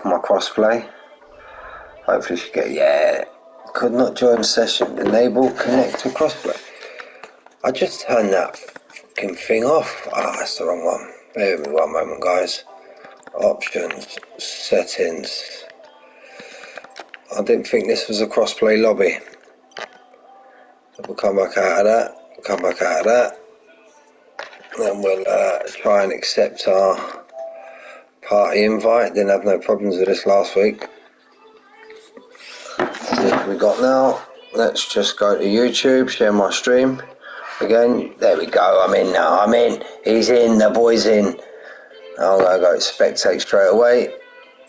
my crossplay. Hopefully she get, yeah. Could not join session. Enable connect to crossplay. I just turned that fucking thing off. That's the wrong one. Bear with me one moment, guys. Options, settings. I didn't think this was a crossplay lobby. So we'll come back out of that. Come back out of that. Then we'll try and accept our party invite. Didn't have no problems with this last week. See what we got now. Let's just go to YouTube, share my stream. Again, there we go. I'm in now. I'm in. He's in. The boy's in. I'm gonna go spectate straight away.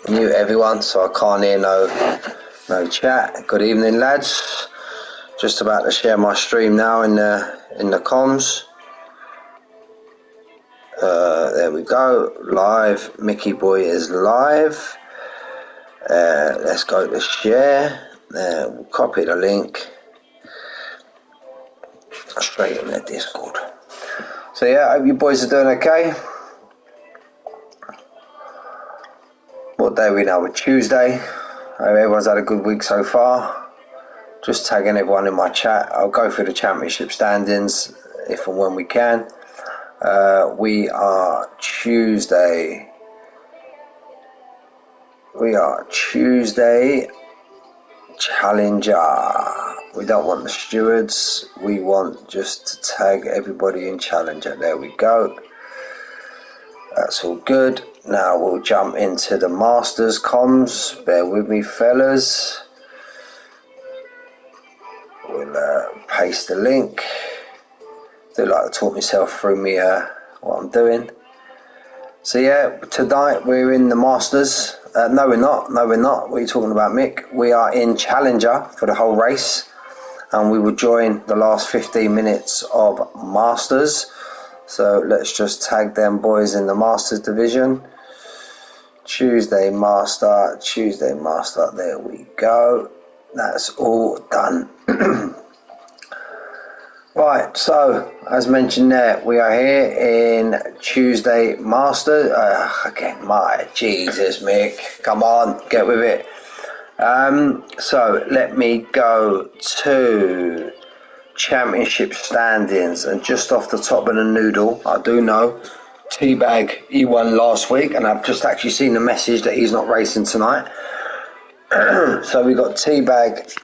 Mute everyone so I can't hear no chat. Good evening, lads. Just about to share my stream now in the comms. There we go. Live. Mickey Boy is live. Let's go to share. We'll copy the link straight in the Discord. So yeah, I hope you boys are doing okay. What day are we now? We're Tuesday. I hope everyone's had a good week so far. Just tagging everyone in my chat. I'll go through the championship standings if and when we can. We are Tuesday. Challenger. We don't want the stewards. We want just to tag everybody in Challenger. There we go. That's all good. Now we'll jump into the Masters comms. Bear with me, fellas. We'll paste the link. Do like to talk myself through me what I'm doing. So yeah, tonight we're in the Masters. No, we're not. What are you talking about, Mick? We are in Challenger for the whole race, and we will join the last 15 minutes of Masters. So let's just tag them boys in the Masters division. Tuesday Master. There we go. That's all done. Right, so as mentioned there, we are here in Tuesday Master. Again, my Jesus, Mick, come on, get with it. So let me go to championship standings, and just off the top of the noodle, I do know Teabag, he won last week, and I've just actually seen the message that he's not racing tonight. So we got Teabag.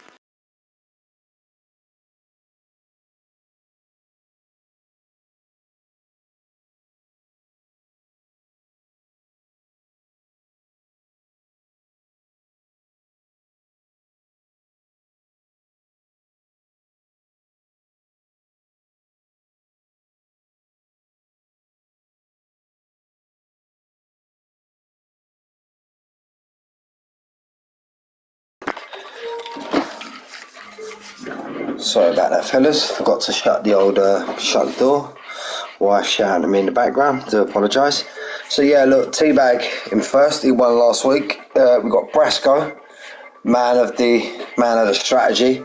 Sorry about that, fellas. Forgot to shut the door. Wife shouting at me in the background. Do apologise. So yeah, look, Teabag in first. He won last week. We got Brasco, man of the strategy.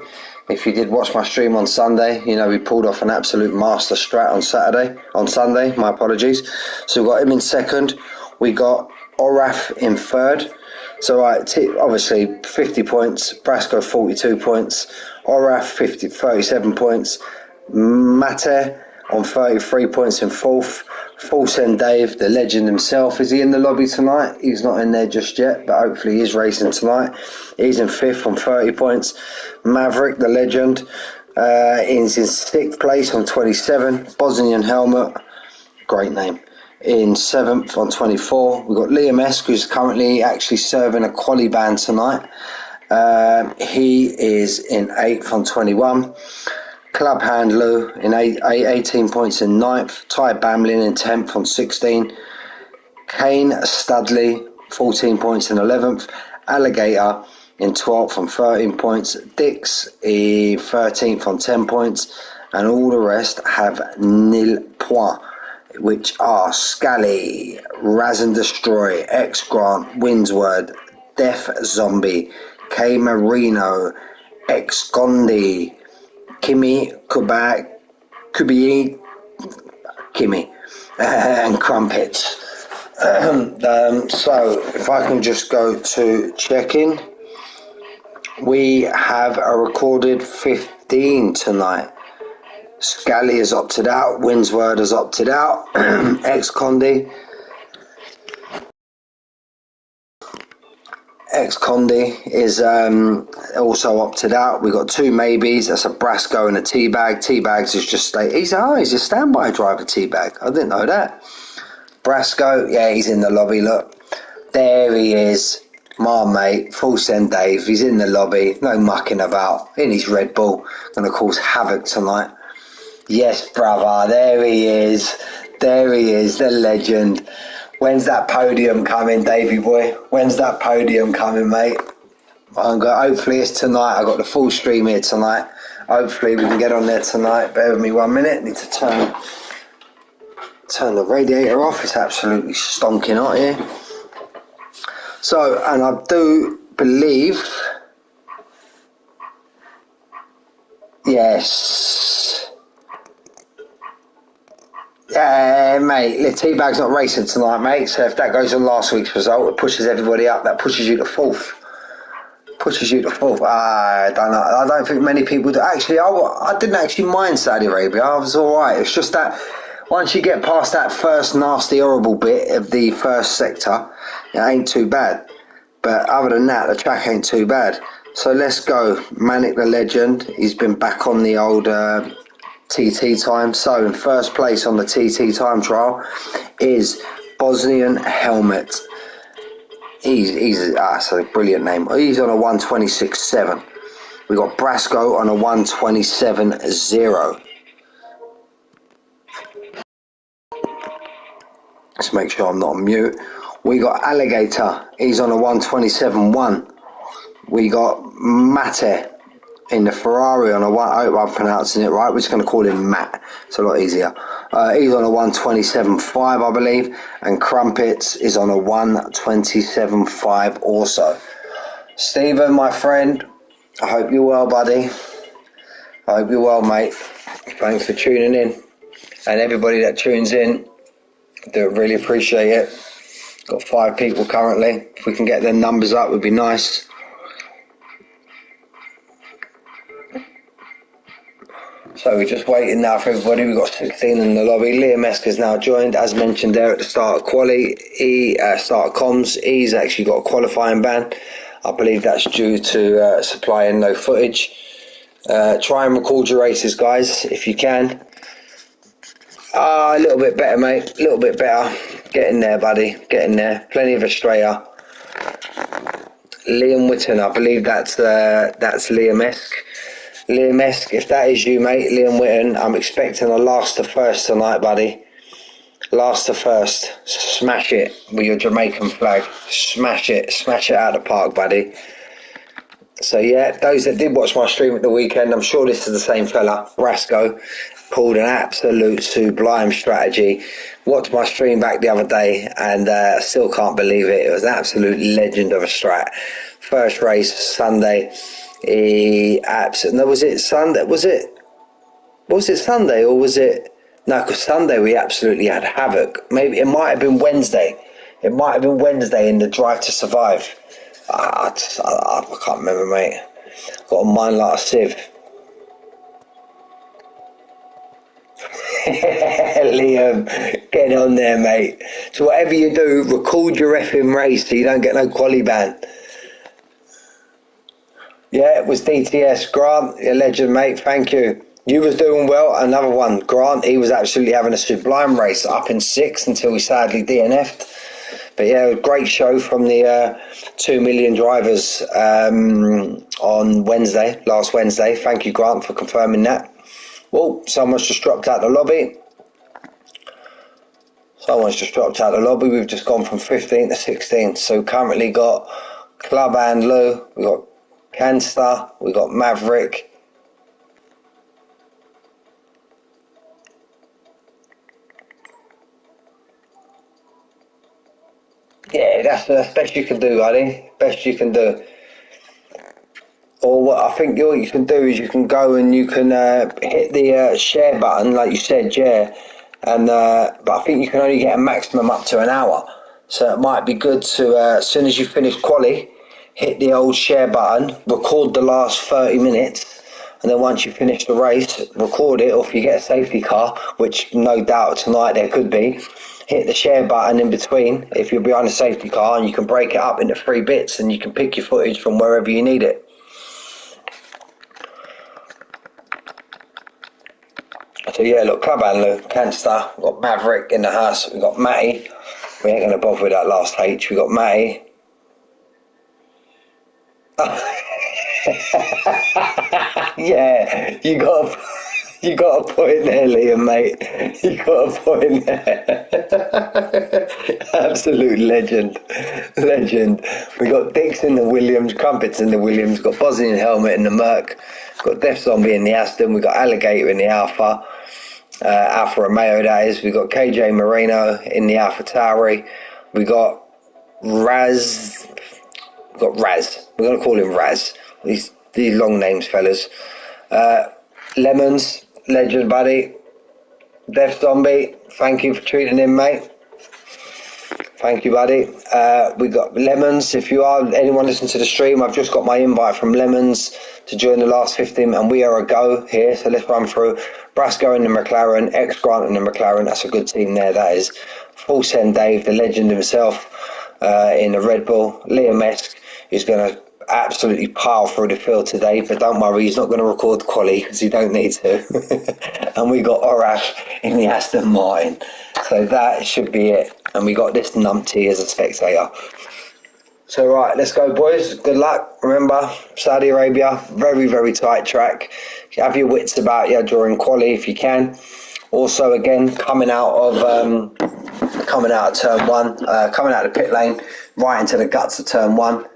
If you did watch my stream on Sunday, you know we pulled off an absolute master strat on Sunday. My apologies. So we got him in second. We got Oraf in third. So obviously 50 points, Brasco 42 points, Oraf 37 points, Mate on 33 points in fourth, Fulsen Dave, the legend himself. Is he in the lobby tonight? He's not in there just yet, but hopefully he's racing tonight. He's in fifth on 30 points. Maverick, the legend, is in sixth place on 27. Bosnian Helmet, great name, in 7th on 24. We've got Liam Esk, who's currently actually serving a quali ban tonight. He is in 8th on 21. Club Hand Lou in 18 points in 9th. Ty Bamlin in 10th on 16. Kane Studley 14 points in 11th. Alligator in 12th on 13 points. Dix in 13th on 10 points. And all the rest have nil points, which are Scally, Raz and Destroy, X Grant, Windsward, Death Zombie, K Marino, X Gondi, Kimi Kubi, Kimi, and Crumpets. So if I can just go to check-in, we have a recorded 15 tonight. Scally has opted out, Winsword has opted out, ex-Condi is also opted out. We've got two maybes. That's a Brasco and a Teabag. Teabags is just he's a standby driver. Teabag, I didn't know that. Brasco, yeah, he's in the lobby. Look, there he is. My mate, full send Dave. He's in the lobby. No mucking about. In his Red Bull, gonna cause havoc tonight. Yes, brother. There he is. There he is, the legend. When's that podium coming, Davey boy? When's that podium coming, mate? Hopefully it's tonight. I've got the full stream here tonight. Hopefully we can get on there tonight. Bear with me 1 minute. Need to turn the radiator off. It's absolutely stonking hot here. So, and I do believe, yes. Yeah, mate, the Teabag's not racing tonight, mate. So if that goes on last week's result, it pushes everybody up. That pushes you to fourth. I don't know. I don't think many people do. Actually, I didn't actually mind Saudi Arabia. I was all right. It's just that once you get past that first nasty, horrible bit of the first sector, it ain't too bad. But other than that, the track ain't too bad. So let's go. Manic the Legend. He's been back on the old TT time. So in first place on the TT time trial is Bosnian Helmet. That's a brilliant name. He's on a 126.7. We got Brasco on a 127.0. Let's make sure I'm not on mute. We got Alligator. He's on a 127.1. We got Mate in the Ferrari on a one. I hope I'm pronouncing it right. We're just going to call him Matt. It's a lot easier. He's on a 127.5, I believe, and Crumpets is on a 127.5 also. Stephen, my friend, I hope you're well, buddy. I hope you're well, mate. Thanks for tuning in, and everybody that tunes in, do really appreciate it. Got 5 people currently. If we can get their numbers up, would be nice. So we're just waiting now for everybody. We've got 16 in the lobby. Liam Esk has now joined, as mentioned there at the start of quali. Start of comms. He's actually got a qualifying ban. I believe that's due to supplying no footage. Try and record your races, guys, if you can. A little bit better, mate. A little bit better. Getting there, buddy. Getting there. Plenty of Australia. Liam Whitten, I believe that's Liam Esk. Liam Esk, if that is you, mate, Liam Whitten, I'm expecting a last to first tonight, buddy. Last to first. Smash it with your Jamaican flag. Smash it out of the park, buddy. So yeah, those that did watch my stream at the weekend, I'm sure this is the same fella, Brasco, pulled an absolute sublime strategy. Watched my stream back the other day and still can't believe it. It was an absolute legend of a strat. First race Sunday. Was it Sunday? Was it Sunday or was it? No, because Sunday we absolutely had havoc. Maybe it might have been Wednesday. It might have been Wednesday in the Drive to Survive. I can't remember, mate. Got a mind like a sieve. Liam, get on there, mate. So whatever you do, record your effing race so you don't get no quali ban. Yeah, it was DTS. Grant, your legend, mate. Thank you. You was doing well. Another one, Grant. He was absolutely having a sublime race up in 6th until he sadly DNF'd. But yeah, a great show from the 2 million drivers on last Wednesday. Thank you, Grant, for confirming that. Well, someone's just dropped out the lobby. We've just gone from 15 to 16. So currently got Club and Lou. We've got Canster. We've got Maverick. Yeah, that's the best you can do, buddy. Best you can do. Or what I think what you can do is you can go and you can hit the share button, like you said, yeah. And but I think you can only get a maximum up to an hour. So it might be good to, as soon as you finish quali, hit the old share button, record the last 30 minutes, and then once you finish the race, record it, or if you get a safety car, which no doubt tonight there could be, hit the share button in between if you're behind a safety car, and you can break it up into 3 bits and you can pick your footage from wherever you need it. So yeah, look, Club Anlu, Canster, we've got Maverick in the house, we've got Matty. We ain't going to bother with that last H. We've got Matty. Yeah, you got a point there, Liam, mate. You got a point there. Absolute legend. We got Dix in the Williams, Crumpets in the Williams, got Bosnian Helmet in the Merc, got Death Zombie in the Aston, we got Alligator in the Alpha. Alfa Romeo, that is. We got KJ Moreno in the Alpha Tauri. We got Raz. We're going to call him Raz. These long names, fellas. Lemons, legend buddy. Death Zombie, thank you for tuning in, mate. Thank you, buddy. We got Lemons. If you are anyone listening to the stream, I've just got my invite from Lemons to join the last 15, and we are a go here. So let's run through. Brasco in the McLaren, X Grant in the McLaren. That's a good team there. That is. Full send Dave, the legend himself, in the Red Bull. Liam Esk, who's going to absolutely pile through the field today, but don't worry, he's not going to record quali because he don't need to. And we got Orash in the Aston Martin, so that should be it. And we got this numpty as a spectator. So right, let's go, boys. Good luck. Remember, Saudi Arabia, very tight track. Have your wits about you during quali if you can. Also, again, coming out of turn one, coming out of the pit lane, right into the guts of turn one.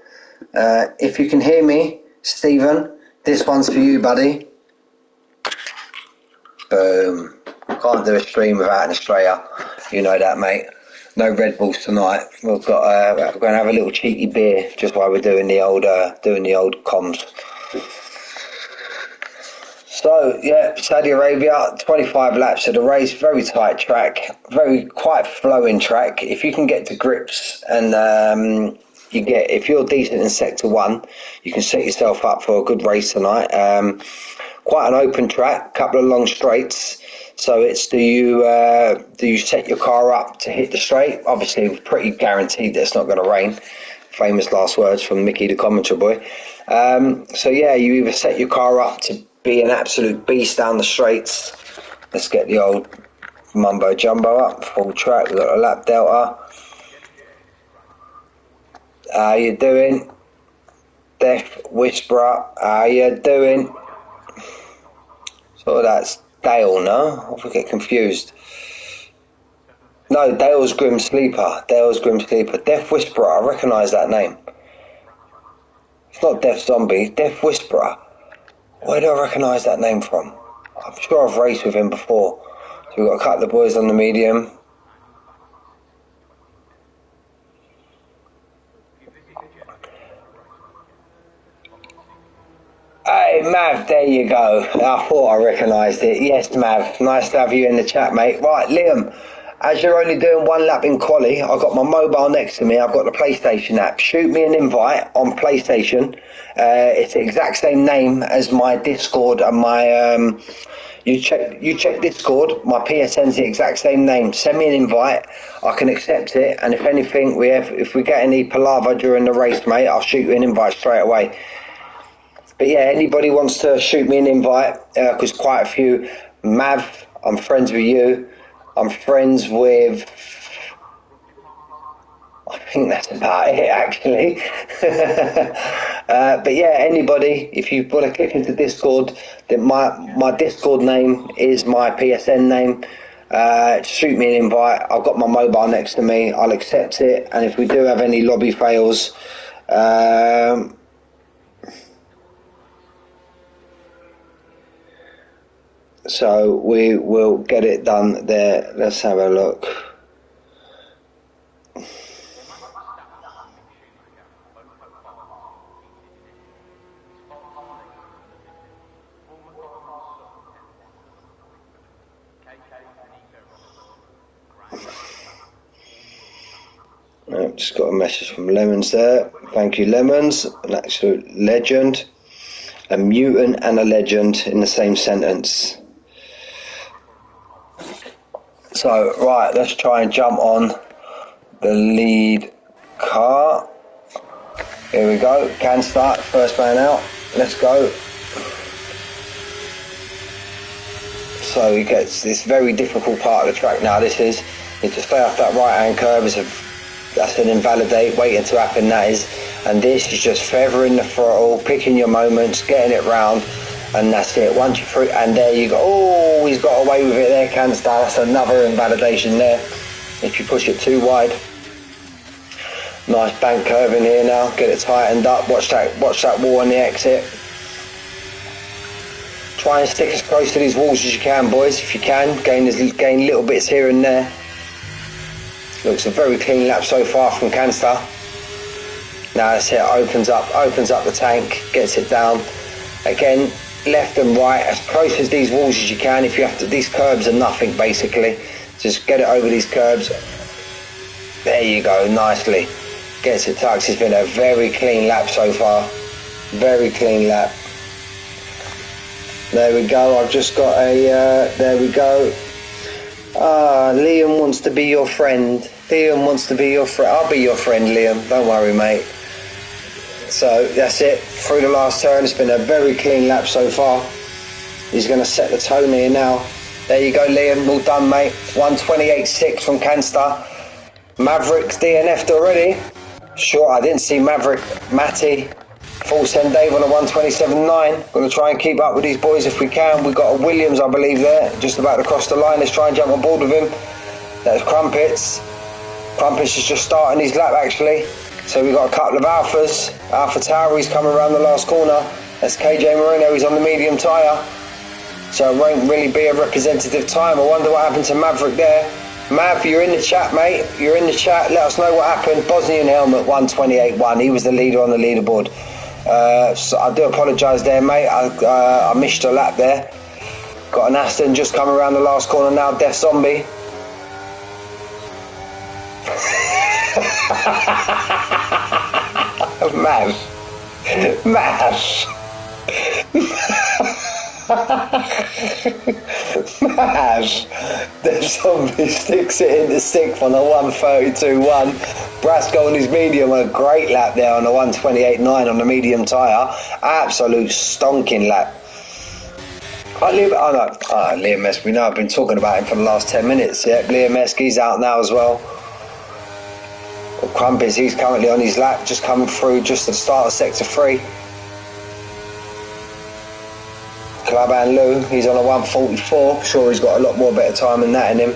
If you can hear me, Stephen, this one's for you, buddy. Boom. Can't do a stream without an Australia. You know that, mate. No Red Bulls tonight. We've got. We're going to have a little cheeky beer just while we're doing the old comms. So yeah, Saudi Arabia, 25 laps of the race, very tight track, very quite flowing track. If you can get to grips and if you're decent in sector one, you can set yourself up for a good race tonight. Quite an open track, couple of long straights. So it's do you set your car up to hit the straight? Obviously, pretty guaranteed that it's not going to rain. Famous last words from Mickey, the commentary boy. So yeah, you either set your car up to be an absolute beast down the straights. Let's get the old mumbo jumbo up, full track. We've got a lap delta. How you doing? Death Whisperer, how you doing? So that's Dale, no? I get confused. No, Dale's Grim Sleeper. Death Whisperer, I recognise that name. It's not Death Zombie, Death Whisperer. Where do I recognise that name from? I'm sure I've raced with him before. So we've got a couple of boys on the medium. Hey, Mav, there you go. I thought I recognised it. Yes, Mav. Nice to have you in the chat, mate. Right, Liam, as you're only doing one lap in quali, I've got my mobile next to me. I've got the PlayStation app. Shoot me an invite on PlayStation. It's the exact same name as my Discord and my... You check Discord. My PSN's the exact same name. Send me an invite. I can accept it. And if anything, if we get any palaver during the race, mate, I'll shoot you an invite straight away. But yeah, anybody wants to shoot me an invite, because quite a few. Mav, I'm friends with you. I'm friends with... I think that's about it, actually. But yeah, anybody, if you want to click into Discord, then my Discord name is my PSN name. Shoot me an invite. I've got my mobile next to me. I'll accept it. And if we do have any lobby fails... so we will get it done there. Let's have a look. just got a message from Lemons there. Thank you, Lemons. An absolute legend. A mutant and a legend in the same sentence. So, right, let's try and jump on the lead car. Here we go. Can start. First man out. Let's go. So he gets this very difficult part of the track now. This is, you need to stay off that right hand curve. That's an invalidate waiting to happen, that is. And this is just feathering the throttle, picking your moments, getting it round, and that's it. Once you're through, and there you go. Oh, he's got away with it there, Canstar. That's another invalidation there. If you push it too wide. Nice bank curve in here now. Get it tightened up. Watch that wall on the exit. Try and stick as close to these walls as you can, boys. If you can, gain little bits here and there. Looks a very clean lap so far from Canstar. Now that's it. Opens up the tank, gets it down. Again, left and right, as close as these walls as you can. If you have to, these curbs are nothing basically. Just get it over these curbs. There you go, nicely. Gets it tucked. It's been a very clean lap so far. Very clean lap. There we go. I've just got a. There we go. Liam wants to be your friend. Liam wants to be your friend. I'll be your friend, Liam. Don't worry, mate. So that's it. Through the last turn, it's been a very clean lap so far. He's going to set the tone here now. There you go, Liam. Well done, mate. 1:28.6 from Canstar. Maverick's DNF'd already. Sure, I didn't see Maverick. Matty. Full send Dave on a 1:27.9. Going to try and keep up with these boys if we can. We've got a Williams, I believe, there. Just about to cross the line. Let's try and jump on board with him. That's Crumpets. Crumpets is just starting his lap, actually. So we've got a couple of Alphas. Alpha Tauri's coming around the last corner. That's KJ Moreno. He's on the medium tyre. So it won't really be a representative time. I wonder what happened to Maverick there. Mav, you're in the chat, mate. You're in the chat. Let us know what happened. Bosnian helmet, 1:28.1. He was the leader on the leaderboard. So I do apologise there, mate. I missed a lap there. Got an Aston just coming around the last corner now. Death Zombie. Mav. The zombie sticks it into sixth on a 1:32.1. Brasco on his medium, a great lap there on a 1:28.9 on the medium tyre. Absolute stonking lap. Liam Mesk, we know I've been talking about him for the last 10 minutes. Yeah, Liam Mesk, he's out now as well. Crumpets, he's currently on his lap, just coming through just at the start of sector 3. Clubman Lou, he's on a 1:44. Sure, he's got a lot more better time than that in him.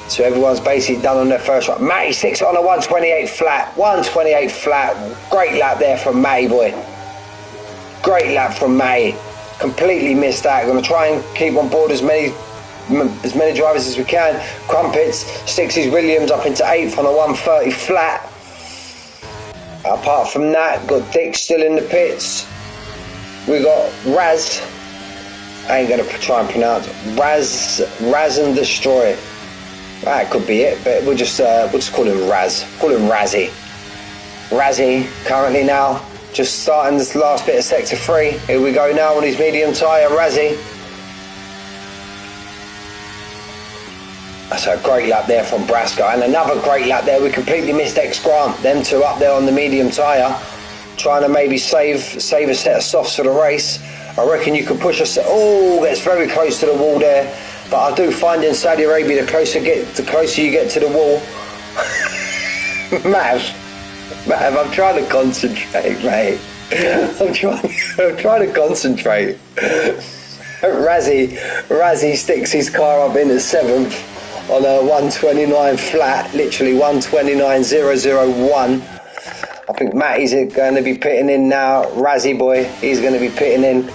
So everyone's basically done on their first run. Matty 6 on a 1:28 flat. 1:28 flat. Great lap there from Matty, boy. Great lap from Matty. Completely missed that. Going to try and keep on board as many drivers as we can. Crumpets sticks his Williams up into 8th on a 1:30 flat. Apart from that, got Dick still in the pits. We got Raz. I ain't going to try and pronounce it. Raz and Destroy. That could be it, but we'll just call him Raz. Call him Razzie. Razzie currently now just starting this last bit of sector 3. Here we go now on his medium tyre, Razzie. That's a great lap there from Brasco, and another great lap there. We completely missed X Grant. Them two up there on the medium tyre, trying to maybe save a set of softs for the race. I reckon you could push us. Oh, gets very close to the wall there. But I do find in Saudi Arabia, the closer you get to the wall. Mav, I'm trying to concentrate, mate. I'm trying to concentrate. Razzie sticks his car up in the 7th on a 1:29 flat, literally 1:29.001. I think Matty's going to be pitting in now. Razzie boy, he's going to be pitting in.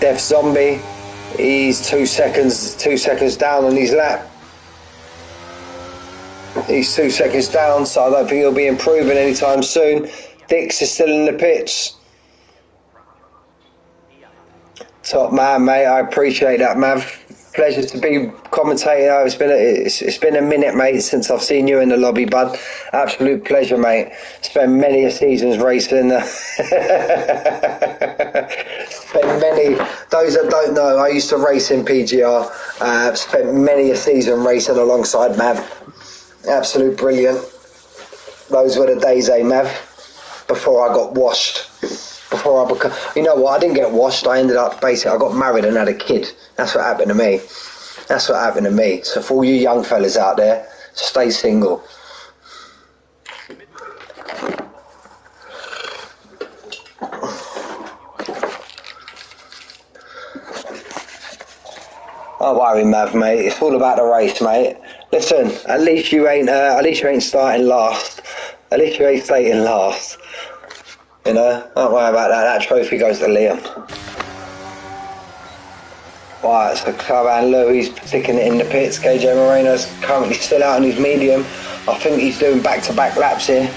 Death Zombie, he's 2 seconds down on his lap. He's 2 seconds down, so I don't think he'll be improving anytime soon. Dix is still in the pits. Top man, mate. I appreciate that, Mav. Pleasure to be commentating. Oh, it's been a minute, mate, since I've seen you in the lobby, bud. Absolute pleasure, mate. Spent many a seasons racing. Spent many. Those that don't know, I used to race in PGR. Spent many a season racing alongside Mav. Absolute brilliant. Those were the days, Mav? Before I got washed. Before I become, you know what? I didn't get washed. I ended up basically. I got married and had a kid. That's what happened to me. That's what happened to me. So for all you young fellas out there, stay single. Don't worry, Mav, mate. It's all about the race, mate. Listen, at least you ain't starting last. At least you ain't starting last. You know, don't worry about that. That trophy goes to Liam. Right, so Caravan Lou, he's sticking it in the pits. KJ Moreno's currently still out on his medium. I think he's doing back-to-back laps here.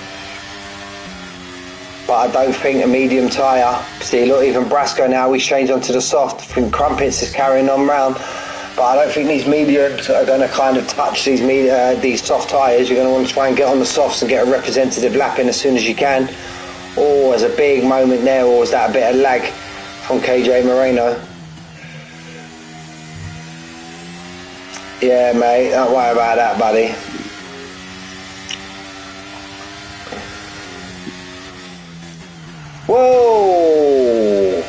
But I don't think a medium tyre. See, look, even Brasco now, he's changed onto the soft. I think Crumpets is carrying on round. But I don't think these mediums are going to kind of touch these soft tyres. You're going to want to try and get on the softs and get a representative lap in as soon as you can. Oh, there's a big moment there, or was that a bit of lag from KJ Moreno? Yeah, mate, don't worry about that, buddy. Whoa!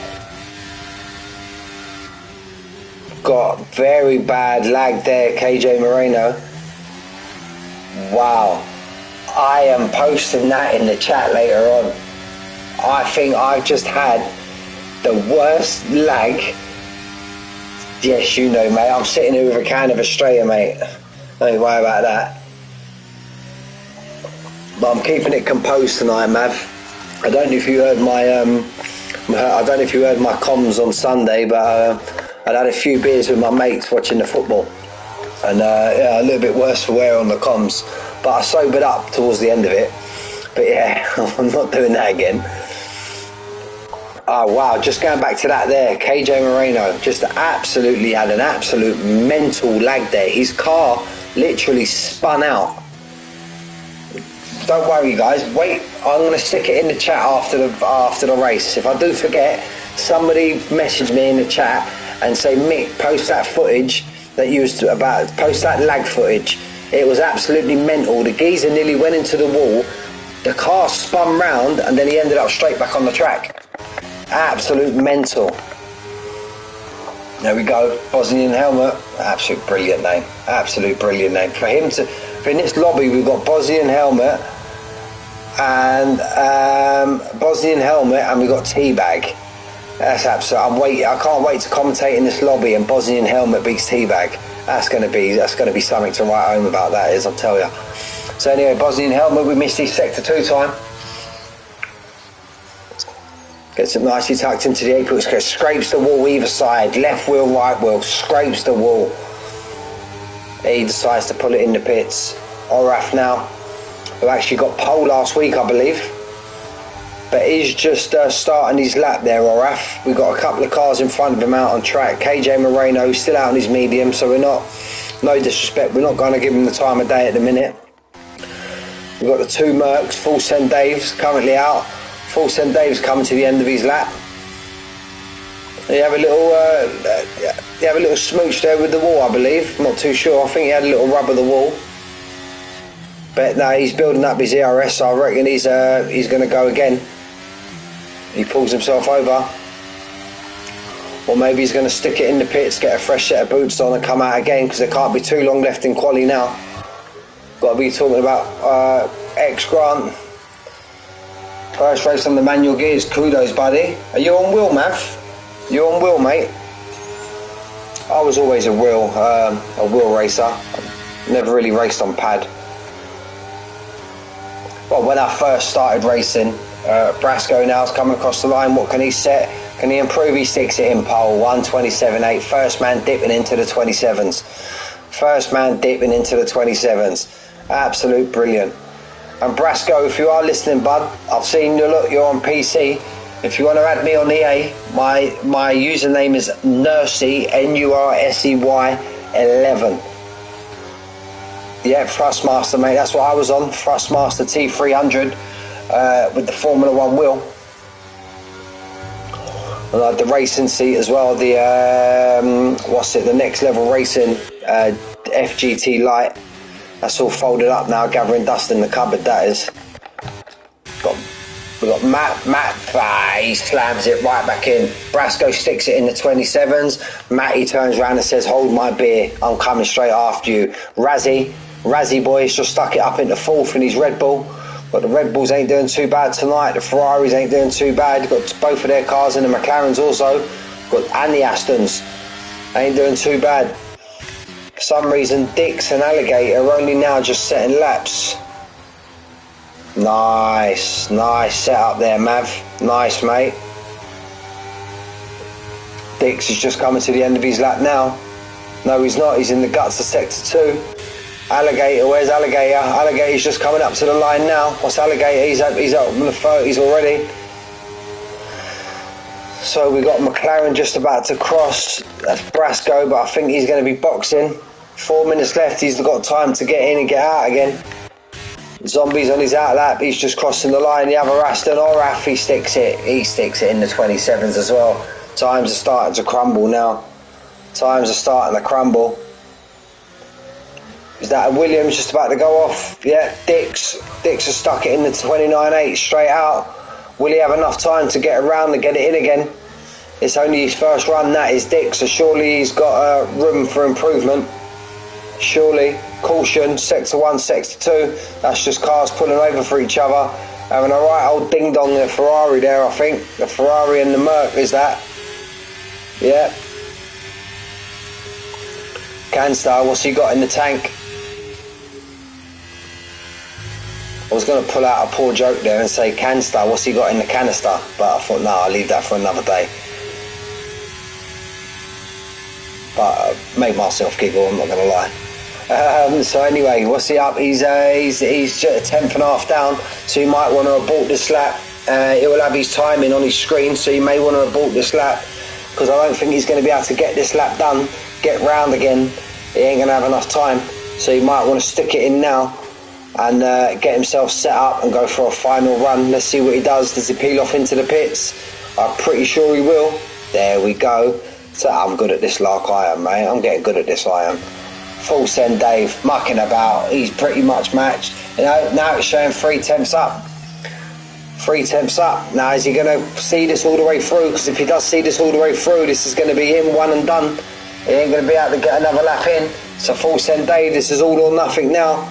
Got very bad lag there, KJ Moreno. Wow. I am posting that in the chat later on. I think I've just had the worst lag. Yes, you know, mate. I'm sitting here with a can of Australia, mate. Don't worry about that. But I'm keeping it composed tonight, Mav. I don't know if you heard my comms on Sunday, but I'd had a few beers with my mates watching the football, and yeah, a little bit worse for wear on the comms. But I sobered up towards the end of it. But yeah, I'm not doing that again. Oh wow, just going back to that there, KJ Moreno just absolutely had an absolute mental lag there. His car literally spun out. Don't worry guys, wait, I'm going to stick it in the chat after the race. If I do forget, somebody message me in the chat and say, Mick, post that footage that you was about, post that lag footage. It was absolutely mental. The geezer nearly went into the wall, the car spun round and then he ended up straight back on the track. Absolute mental. There we go, Bosnian helmet. Absolute brilliant name. Absolute brilliant name. For in this lobby we've got Bosnian helmet and Bosnian helmet and we've got Teabag. That's absolute. I can't wait to commentate in this lobby and Bosnian helmet beats Teabag. That's gonna be something to write home about, that is, I'll tell you. So anyway, Bosnian helmet, we missed his sector 2 time. Gets it nicely tucked into the apex, scrapes the wall either side, left wheel, right wheel, scrapes the wall. He decides to pull it in the pits. Oraf now, who actually got pole last week, I believe. But he's just starting his lap there, Oraf. We've got a couple of cars in front of him out on track. KJ Moreno still out on his medium, so we're not, no disrespect, we're not going to give him the time of day at the minute. We've got the 2 Mercs, Full Send Dave's currently out. Full Send Dave's coming to the end of his lap. You have a little smooch there with the wall, I believe. I'm not too sure. I think he had a little rub of the wall. But no, he's building up his ERS, so I reckon he's going to go again. He pulls himself over. Or maybe he's going to stick it in the pits, get a fresh set of boots on and come out again, because there can't be too long left in quali now. Got to be talking about X Grant. First race on the manual gears, kudos buddy. Are you on wheel, Mav? You on wheel, mate? I was always a wheel racer. I never really raced on pad. Well, when I first started racing, Brasco now's coming across the line. What can he set? Can he improve? He sticks it in pole, 1:27.8. First man dipping into the 27s. First man dipping into the 27s. Absolute brilliant. And Brasco, if you are listening, bud, I've seen you. Look, you're on PC. If you want to add me on EA, my username is Nursey, Nursey 11. Yeah, Thrustmaster, mate. That's what I was on. Thrustmaster T300 with the Formula 1 wheel. And I had the racing seat as well. The the Next Level Racing FGT light. That's all folded up now, gathering dust in the cupboard. That is. We got Matt, he slams it right back in. Brasco sticks it in the 27s. Matty turns around and says, "Hold my beer, I'm coming straight after you." Razzie boy's just stuck it up into 4th in his Red Bull. But the Red Bulls ain't doing too bad tonight. The Ferraris ain't doing too bad. Got both of their cars in, the McLarens also. And the Astons ain't doing too bad. For some reason, Dix and Alligator are only now just setting laps. Nice setup there, Mav. Nice, mate. Dix is just coming to the end of his lap now. No, he's not. He's in the guts of Sector 2. Alligator, where's Alligator? Alligator's just coming up to the line now. What's Alligator? He's up in the 30s already. So we got McLaren just about to cross. That's Brasco, but I think he's going to be boxing. 4 minutes left. He's got time to get in and get out again. Zombie's on his out lap. He's just crossing the line. The other Aston Oraf, he sticks it in the 27s as well. Times are starting to crumble now. Is that a Williams just about to go off? Yeah, Dix has stuck it in the 29.8 straight out. Will he have enough time to get around and get it in again? It's only his first run, that is Dix, so surely he's got room for improvement. Surely. Caution, Sector 1, Sector 2. That's just cars pulling over for each other. Having a right old ding-dong in the Ferrari there, I think. The Ferrari and the Merc, is that? Yeah. Canstar, what's he got in the tank? I was going to pull out a poor joke there and say, Canstar, what's he got in the canister? But I thought, no, I'll leave that for another day. But make myself giggle, I'm not going to lie. So anyway, what's he up? He's 10th and a half down, so you might want to abort this lap. It will have his timing on his screen, so you may want to abort this lap, because I don't think he's going to be able to get this lap done, get round again. He ain't going to have enough time, so you might want to stick it in now and get himself set up and go for a final run. Let's see what he does. Does he peel off into the pits? I'm pretty sure he will. There we go. So I'm good at this like I am, mate. I'm getting good at this, I am. Full send Dave, mucking about. He's pretty much matched. You know, now it's showing 3 tenths up. 3 tenths up. Now, is he going to see this all the way through? Because if he does see this all the way through, this is going to be him one and done. He ain't going to be able to get another lap in. So full send Dave. This is all or nothing now.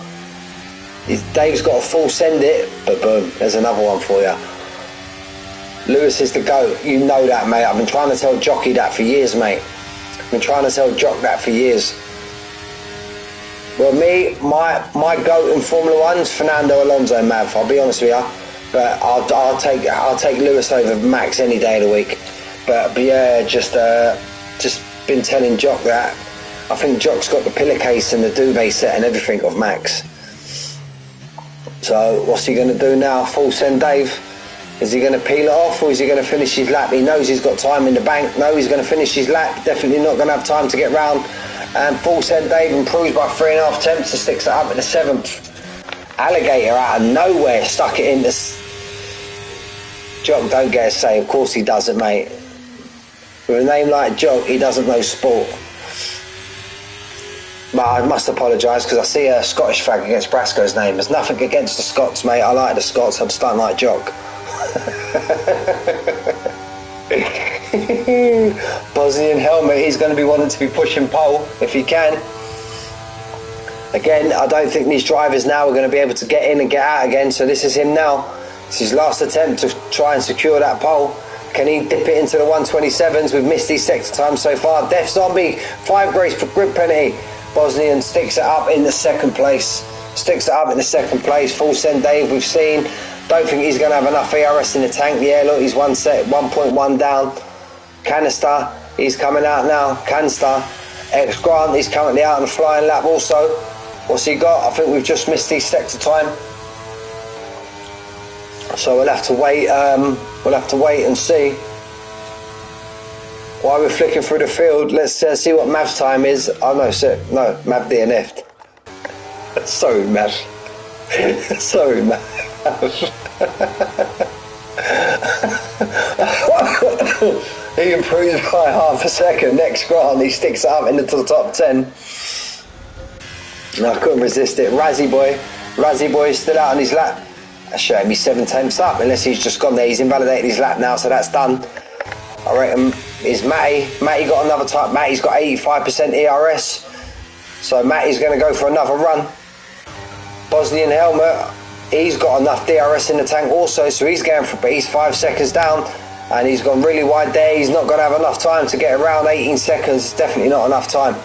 Dave's got to full send it, but boom, there's another one for you. Lewis is the GOAT. You know that, mate. I've been trying to tell Jockey that for years, mate. I've been trying to tell Jock that for years. Well, my GOAT in Formula 1's Fernando Alonso, Mav. I'll be honest with you, but I'll take Lewis over Max any day of the week. But yeah, just been telling Jock that. I think Jock's got the pillowcase and the duvet set and everything of Max. So what's he going to do now? Full send Dave. Is he going to peel it off, or is he going to finish his lap? He knows he's got time in the bank. No, he's going to finish his lap. Definitely not going to have time to get round. And full send Dave improves by 3.5 tenths to sticks it up in the 7th. Alligator out of nowhere stuck it in this. Jock don't get a say. Of course he doesn't, mate. With a name like Jock, he doesn't know sport. But I must apologise because I see a Scottish flag against Brasco's name. There's nothing against the Scots, mate. I like the Scots. I'm starting like Jock. Bosnian helmet, he's going to be wanting to be pushing pole if he can. Again, I don't think these drivers now are going to be able to get in and get out again, so this is him now. It's his last attempt to try and secure that pole. Can he dip it into the 127s? We've missed these sector times so far. Death Zombie, 5 grace per grip penalty. Bosnian sticks it up in the 2nd place. Full send Dave, we've seen. Don't think he's going to have enough ERS in the tank. Yeah, look, he's 1.1 down. Canister, he's coming out now. Canstar. X Grant, he's currently out on the flying lap also. What's he got? I think we've just missed his sector time. So we'll have to wait We'll have to wait and see. While we're flicking through the field, let's see what Mav's time is. Oh no, no, Mav DNF'd. Sorry, Mav. Sorry, Mav. He improves by half a second. Next grant, he sticks it up into the top 10. No, I couldn't resist it. Razzie boy is still out on his lap. That's showing me 7 tenths up, unless he's just gone there. He's invalidated his lap now, so that's done. I reckon is Matty. Matty got another time. Matty's got 85% ERS. So Matty's going to go for another run. Bosnian helmet, he's got enough DRS in the tank also, so he's going for, but he's 5 seconds down, and he's gone really wide there. He's not going to have enough time to get around 18 seconds. It's definitely not enough time.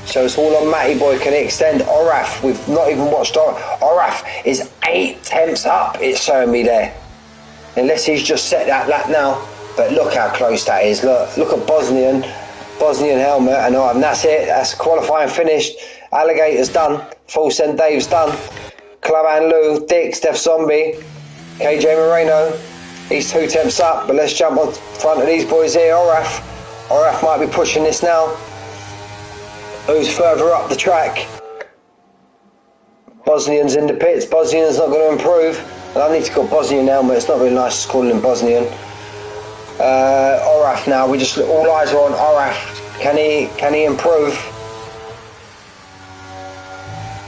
So it's all on Matty boy. Can he extend? Oraf, we've not even watched Oraf is 8 tenths up, it's showing me there. Unless he's just set that lap now. But look how close that is. Look at Bosnian helmet, and that's it. That's qualifying finished. Alligator's done. Full Send Dave's done. Club Lou, Dick, Steph Zombie, KJ Moreno. He's 2 tenths up, but let's jump on front of these boys here. Oraf might be pushing this now. Who's further up the track? Bosnian's in the pits. Bosnian's not going to improve. And I need to call Bosnian helmet. It's not really nice calling him Bosnian. Oraf now. We just all eyes are on Oraf. Can he improve?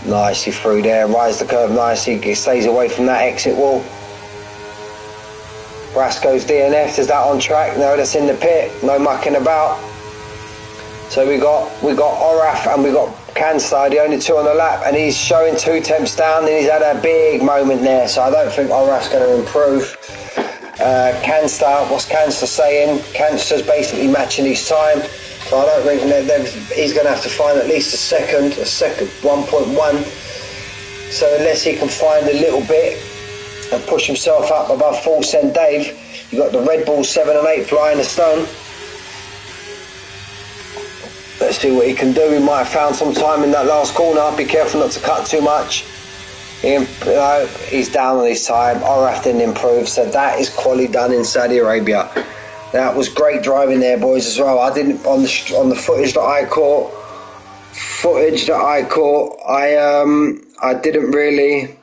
Nice, he through there. Rise the curve. Nice. He stays away from that exit wall. Brasco's DNF. Is that on track? No, that's in the pit. No mucking about. So we got Oraf and we got Kanstar, the only 2 on the lap, and he's showing 2 tenths down, and he's had a big moment there. So I don't think Oraf's going to improve. Kanstar, what's Kanstar saying? Kanstar's basically matching his time. So I don't think he's going to have to find at least a second 1.1. So unless he can find a little bit and push himself up above Full Send Dave, you've got the Red Bull 7 and 8 flying the stone. Let's see what he can do. He might have found some time in that last corner. Be careful not to cut too much. He's down on his time. Oraf didn't improve, so that is quality done in Saudi Arabia. That was great driving there, boys, as well. I didn't on the footage that I caught. I didn't really.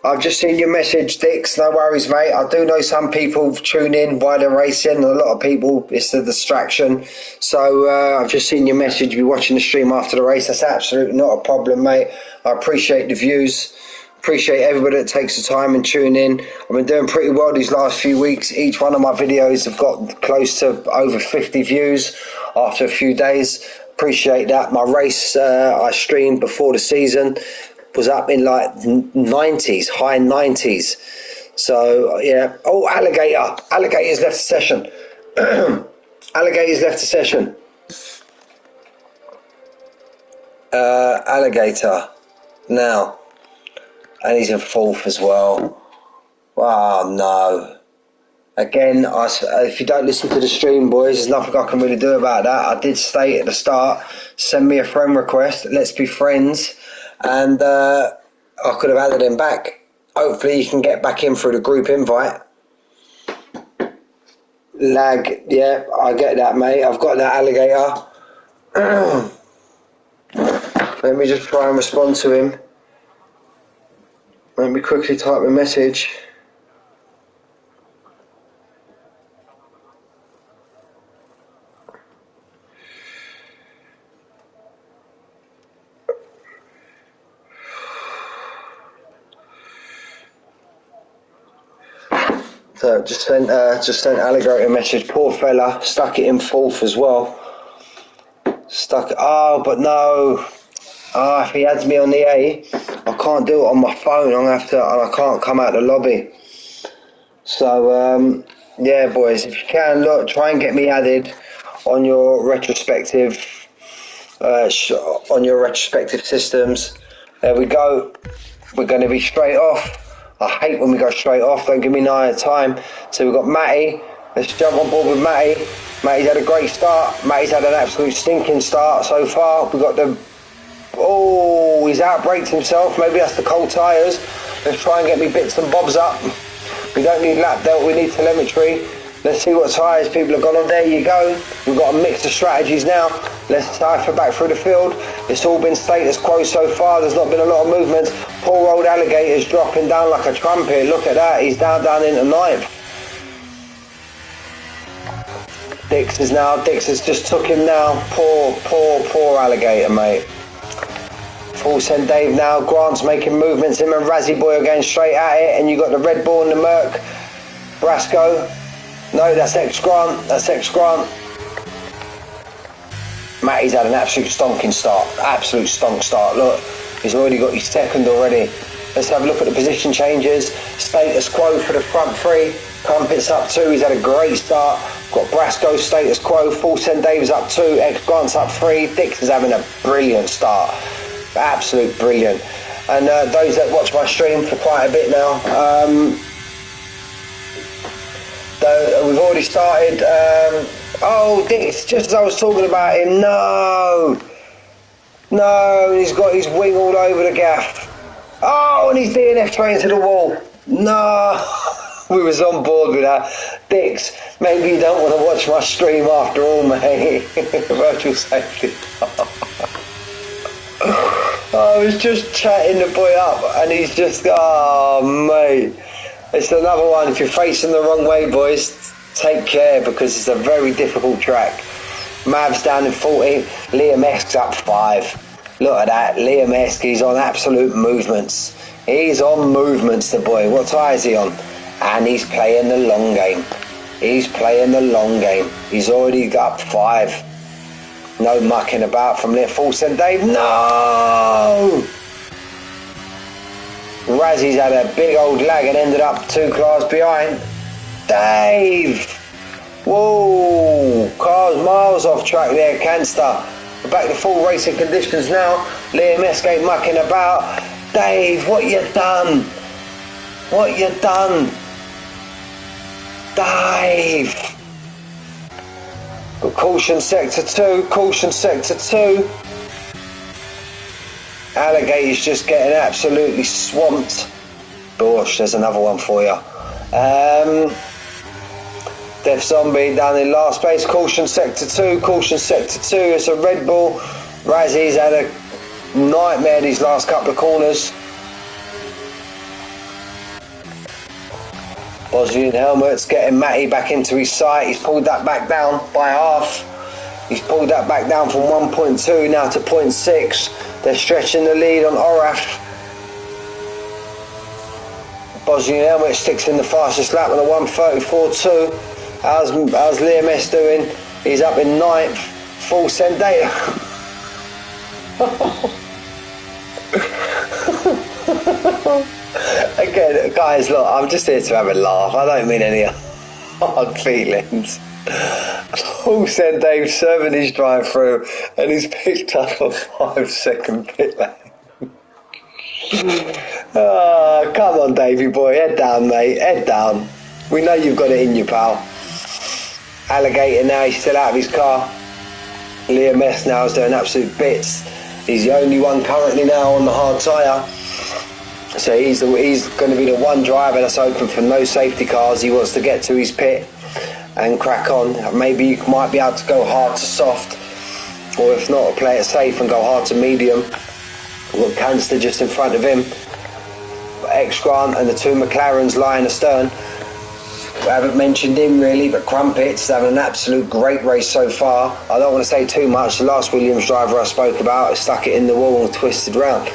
I've just seen your message, Dix. No worries, mate. I do know some people tune in while they're racing. A lot of people, it's a distraction. So I've just seen your message. Be watching the stream after the race. That's absolutely not a problem, mate. I appreciate the views. Appreciate everybody that takes the time and tune in. I've been doing pretty well these last few weeks. Each one of my videos have got close to over 50 views after a few days. Appreciate that. My race I streamed before the season was up in like 90s, high 90s. So yeah. Oh, Alligator's left the session. Alligator's left the session. Alligator now, and he's in 4th as well. Oh no. Again, if you don't listen to the stream, boys, there's nothing I can really do about that. I did state at the start, send me a friend request, let's be friends, and I could have added him back. Hopefully you can get back in through the group invite. Lag, yeah, I get that, mate. I've got that, Alligator. Let me just try and respond to him. Let me quickly type a message. So just sent Alligator a message. Poor fella, stuck it in 4th as well. Oh, but no. If he adds me on the A, I can't do it on my phone. I'm gonna have to, and I can't come out the lobby. So yeah, boys, if you can, look, try and get me added on your retrospective systems. There we go. We're going to be straight off. I hate when we go straight off. Don't give me no time. So we've got Matty. Let's jump on board with Matty. Matty's had a great start. Matty's had an absolute stinking start so far. We've got the... Oh, he's outbraked himself. Maybe that's the cold tyres. Let's try and get me bits and bobs up. We don't need lap delta, we need telemetry. Let's see what tyres people have gone on. There you go. We've got a mix of strategies now. Let's cipher back through the field. It's all been status quo so far. There's not been a lot of movement. Poor old Alligator's dropping down like a trumpet. Look at that. He's down into ninth. Dix has just took him now. Poor Alligator, mate. Full send Dave now. Grant's making movements. Him and Razzie Boy are going straight at it. And you got the Red Bull and the Merc. Brasco. No, that's ex-Grant. Matty's had an absolute stonking start. Absolute stonk start. Look, he's already got his second already. Let's have a look at the position changes. Status quo for the front three. Crumpet's up 2. He's had a great start. Got Brasco status quo. Full send Dave's up 2. Ex-Grant's up 3. Dix is having a brilliant start. Absolute brilliant. And those that watch my stream for quite a bit now, we've already started. Dix, just as I was talking about him, no, he's got his wing all over the gaff. Oh, and he's DNF straight into the wall. No, we was on board with that. Dix, maybe you don't want to watch my stream after all, mate. Virtual safety. I was just chatting the boy up, and he's just, oh, mate. It's another one. If you're facing the wrong way, boys, take care because it's a very difficult track. Mav's down in 14. Liam Eske's up 5. Look at that. Liam Eske, he's on absolute movements. He's on movements, the boy. What tyre is he on? And he's playing the long game. He's already up 5. No mucking about from there. Full send Dave. No! Razzie's had a big old lag and ended up 2 cars behind. Dave! Whoa! Cars miles off track there, Canster. We're back to full racing conditions now. Liam Eske ain't mucking about. Dave, what you done? Dave! Got caution sector 2. Alligator's just getting absolutely swamped. Bosh, there's another one for you. Death Zombie down in last place. Caution sector 2. It's a Red Bull. Razzie's had a nightmare these last couple of corners. Bosnian Helmet's getting Matty back into his sight. He's pulled that back down by half. He's pulled that back down from 1.2 now to 0.6. They're stretching the lead on Oraf. Bosnian Helmet sticks in the fastest lap on a 1:34.2. How's Liam S doing? He's up in 9th. Full send data. Again, guys, look, I'm just here to have a laugh. I don't mean any hard feelings. Full send Dave serving his drive through and he's picked up a 5-second pit lane. Oh, come on, Davey boy, head down, mate, head down. We know you've got it in you, pal. Alligator now, he's still out of his car. Liam S now is doing absolute bits. He's the only one currently now on the hard tyre. So he's going to be the one driver that's open for no safety cars. He wants to get to his pit and crack on. Maybe you might be able to go hard to soft, or if not, play it safe and go hard to medium. We've got Canster just in front of him. Ex-Grant and the 2 McLarens lying astern. We haven't mentioned him really, but Crumpet's having an absolute great race so far. I don't want to say too much. The last Williams driver I spoke about stuck it in the wall and twisted round.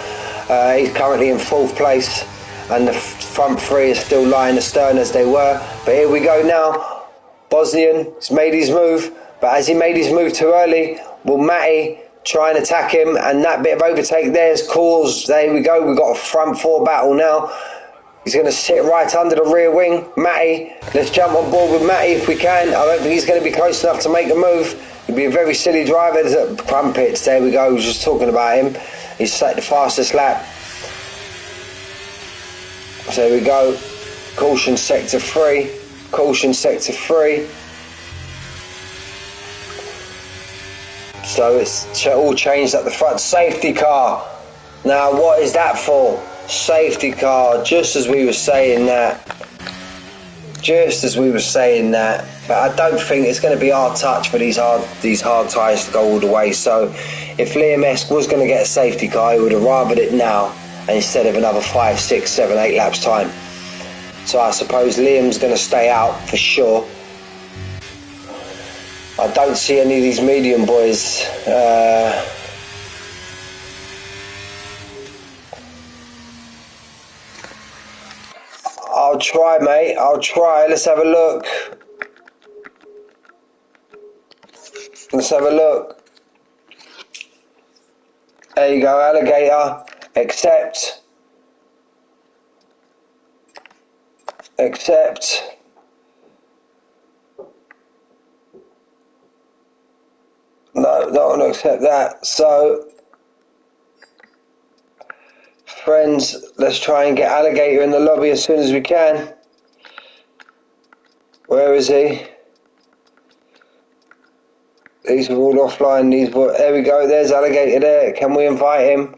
He's currently in 4th place, and the front 3 is still lying astern as they were. But here we go now. Bosnian has made his move, but as he made his move too early, will Matty try and attack him? And that bit of overtake there is caused. There we go. We've got a front 4 battle now. He's going to sit right under the rear wing. Matty, let's jump on board with Matty if we can. I don't think he's going to be close enough to make a move. He'd be a very silly driver. There's a Crumpets. There we go. I was just talking about him. He's set the fastest lap. So there we go. Caution sector 3. So it's all changed at the front. Safety car. Now what is that for? Safety car, just as we were saying that. just as we were saying that, but I don't think it's going to be our touch for these hard tyres to go all the way. So if Liam Esk was going to get a safety car, he would have rathered it now instead of another 5, 6, 7, 8 laps time. So I suppose Liam's going to stay out for sure. I don't see any of these medium boys I'll try, mate. I'll try. Let's have a look. Let's have a look. There you go, Alligator. Accept. Accept. No, don't want to accept that. So, friends, let's try and get Alligator in the lobby as soon as we can. Where is he? These are all offline. There we go. There's Alligator there. Can we invite him?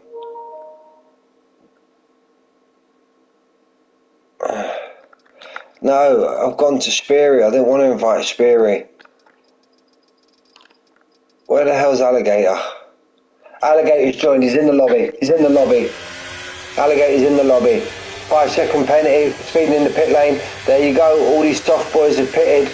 No, I've gone to Speary. I didn't want to invite Speary. Where the hell's Alligator? Alligator's joined. He's in the lobby. He's in the lobby. Alligator's in the lobby. 5-second penalty. Speeding in the pit lane. There you go. All these soft boys have pitted.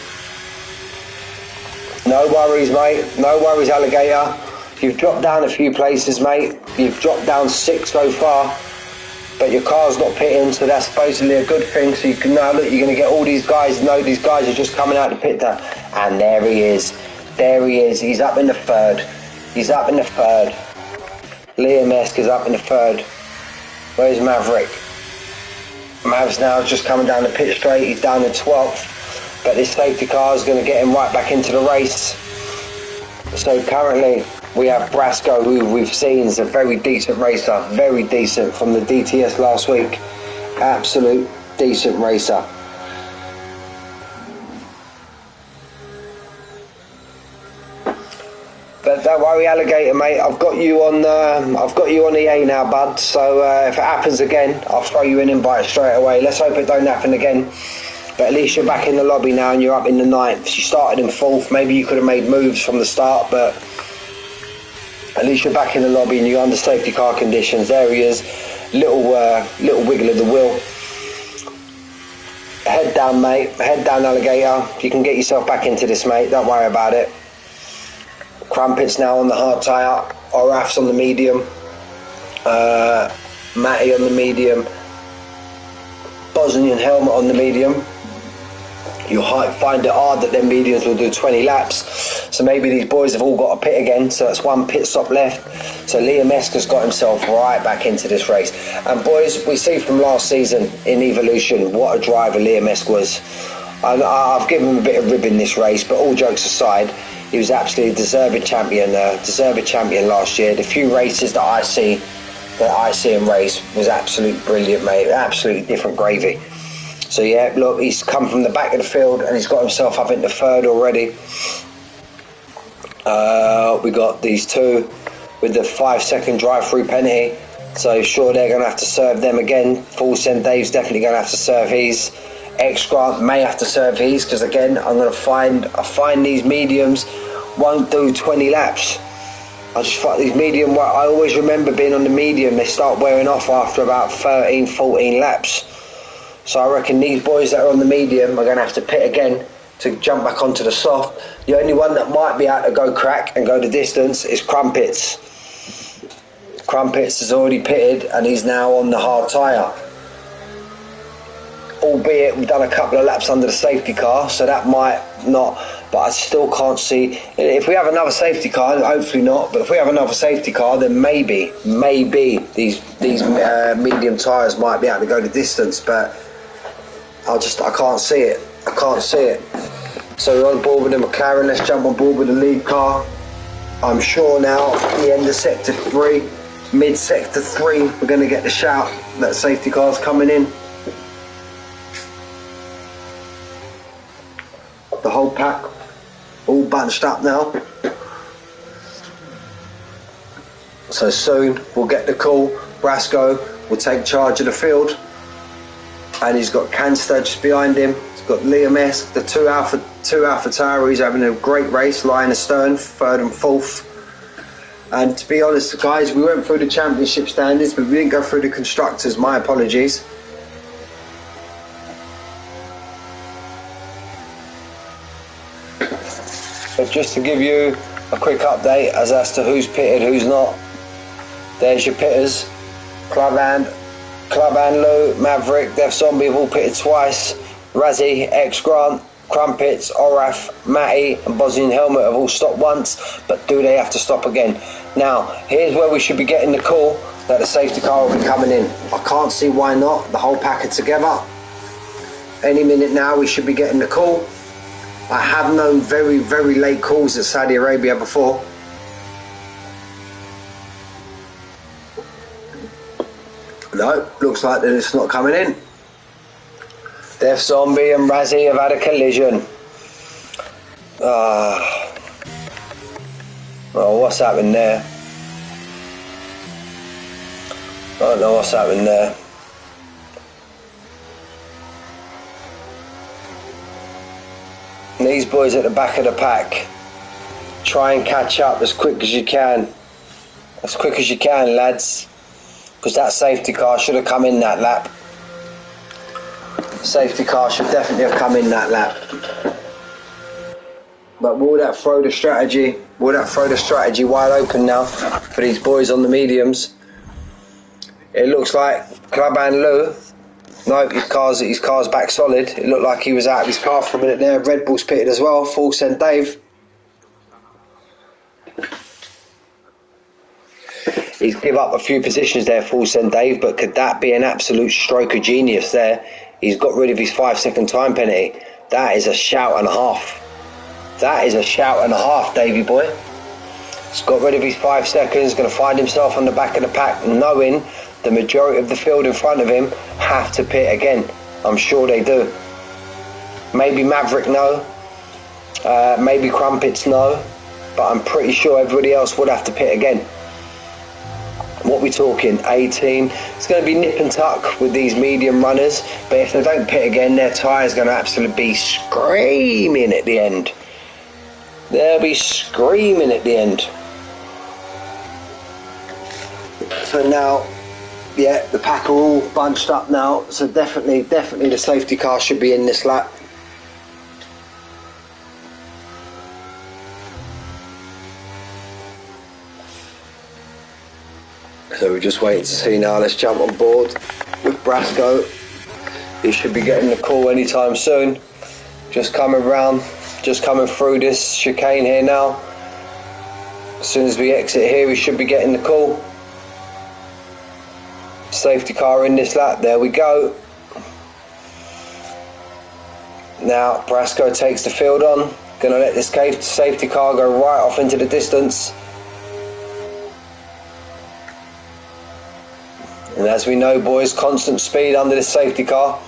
No worries, mate. No worries, Alligator. You've dropped down a few places, mate. You've dropped down 6 so far. But your car's not pitting, so that's supposedly a good thing. So you can now look, you're going to get all these guys. No, these guys are just coming out the pit there. And there he is. There he is. He's up in the third. He's up in the third. Liam Esk is up in the third. Where's Maverick? Mav's now just coming down the pit straight. He's down the 12th. But this safety car is going to get him right back into the race. So currently we have Brasco, who we've seen is a very decent racer. Very decent from the DTS last week. Absolute decent racer. But don't worry, Alligator, mate. I've got you on EA now, bud. So if it happens again, I'll throw you an invite straight away. Let's hope it don't happen again. But at least you're back in the lobby now and you're up in the 9th. You started in 4th. Maybe you could have made moves from the start, but at least you're back in the lobby and you're under safety car conditions. There he is. Little wiggle of the wheel. Head down, mate. Head down, Alligator. You can get yourself back into this, mate. Don't worry about it. Crumpets now on the hard tyre. Oraf's on the medium. Matty on the medium. Bosnian helmet on the medium. You'll find it hard that them mediums will do 20 laps. So maybe these boys have all got a pit again. So that's one pit stop left. So Liam Esk has got himself right back into this race. And boys, we see from last season in Evolution what a driver Liam Esk was. And I've given him a bit of rib in this race, but all jokes aside, he was absolutely deserved champion last year. The few races that I see him race was absolutely brilliant, mate. Absolutely different gravy. So yeah, look, he's come from the back of the field and he's got himself up into third already. We got these two with the 5-second drive-through penalty. So sure, they're going to have to serve them again. Full Send Dave's definitely going to have to serve his. X-Grant may have to serve his because again, I find these mediums won't do 20 laps. I just find these medium, I always remember being on the medium, they start wearing off after about 13, 14 laps. So I reckon these boys that are on the medium are going to have to pit again to jump back onto the soft. The only one that might be able to go crack and go the distance is Crumpets. Crumpets has already pitted and he's now on the hard tyre. Albeit we've done a couple of laps under the safety car, so that might not, but I still can't see. If we have another safety car, hopefully not, but if we have another safety car, then maybe these medium tyres might be able to go the distance, but I can't see it. I can't see it. So we're on board with the McLaren. Let's jump on board with the lead car. I'm sure now at the end of sector 3, mid sector 3, we're going to get the shout that safety car's coming in. The whole pack all bunched up now. So soon we'll get the call. Brasco will take charge of the field. and he's got Canster just behind him. He's got Liam Esk, the two Alpha Tauris having a great race, lying astern, third and fourth. And to be honest, guys, we went through the championship standards, but we didn't go through the constructors. My apologies. But just to give you a quick update as to who's pitted, who's not. There's your pitters. Clubhand, Lou, Maverick, Death Zombie have all pitted twice. Razzie, X-Grant, Crumpets, Oraf, Matty and Bosnian Helmet have all stopped once, but do they have to stop again? Now, here's where we should be getting the call that the safety car will be coming in. I can't see why not. The whole pack are together. Any minute now we should be getting the call. I have known very, very late calls at Saudi Arabia before. No, looks like that it's not coming in. Death Zombie and Razzie have had a collision. Oh, what's happened there? I don't know what's happened there. These boys at the back of the pack, try and catch up as quick as you can. As quick as you can, lads. Because that safety car should have come in that lap. Safety car should definitely have come in that lap. But will that throw the strategy wide open now for these boys on the mediums? It looks like Clubhand Lou. Nope, his car's back solid. It looked like he was out of his car for a minute there. Red Bull's pitted as well. Full send Dave. He's give up a few positions there, Full send Dave, but could that be an absolute stroke of genius there? He's got rid of his 5-second time penalty. That is a shout and a half. That is a shout and a half, Davey boy. He's got rid of his 5 seconds, going to find himself on the back of the pack, knowing the majority of the field in front of him have to pit again. I'm sure they do. Maybe Maverick no. Maybe Crumpets no. But I'm pretty sure everybody else would have to pit again. What we talking? 18. It's going to be nip and tuck with these medium runners. But if they don't pit again, their tyre's going to absolutely be screaming at the end. They'll be screaming at the end. So now, yeah, the pack are all bunched up now. So definitely the safety car should be in this lap. So we're just waiting to see now. Let's jump on board with Brasco. He should be getting the call anytime soon. Just coming through this chicane here now. As soon as we exit here, we should be getting the call. Safety car in this lap. There we go. Now Brasco takes the field on. Gonna let this safety car go right off into the distance. And as we know, boys, constant speed under the safety car.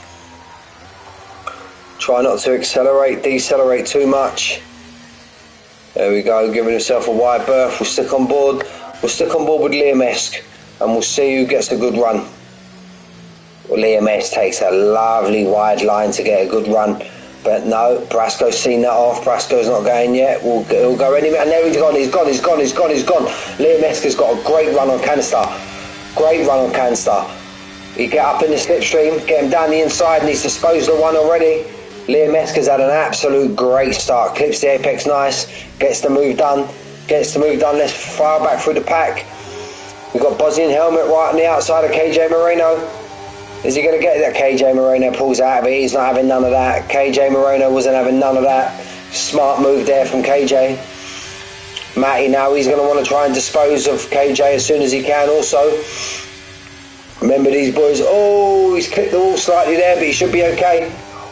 Try not to decelerate too much. There we go, giving himself a wide berth. We'll stick on board. We'll stick on board with Liam Esk, and we'll see who gets a good run. Well, Liam Esk takes a lovely wide line to get a good run. But no, Brasco's seen that off. Brasco's not going yet. He'll go anywhere. And there he's gone. He's gone. Liam Esk has got a great run on Canister. Great run on Canster. He get up in the slipstream, get him down the inside, and he's disposed of one already. Liam Esk has had an absolute great start. Clips the apex nice, gets the move done. Let's fire back through the pack. We've got Bosnian Helmet right on the outside of KJ Moreno. Is he going to get that? KJ Moreno pulls out of it. He's not having none of that. KJ Moreno wasn't having none of that. Smart move there from KJ. Matty now, he's going to want to try and dispose of KJ as soon as he can also. Remember these boys, oh, he's clipped the wall slightly there, but he should be okay.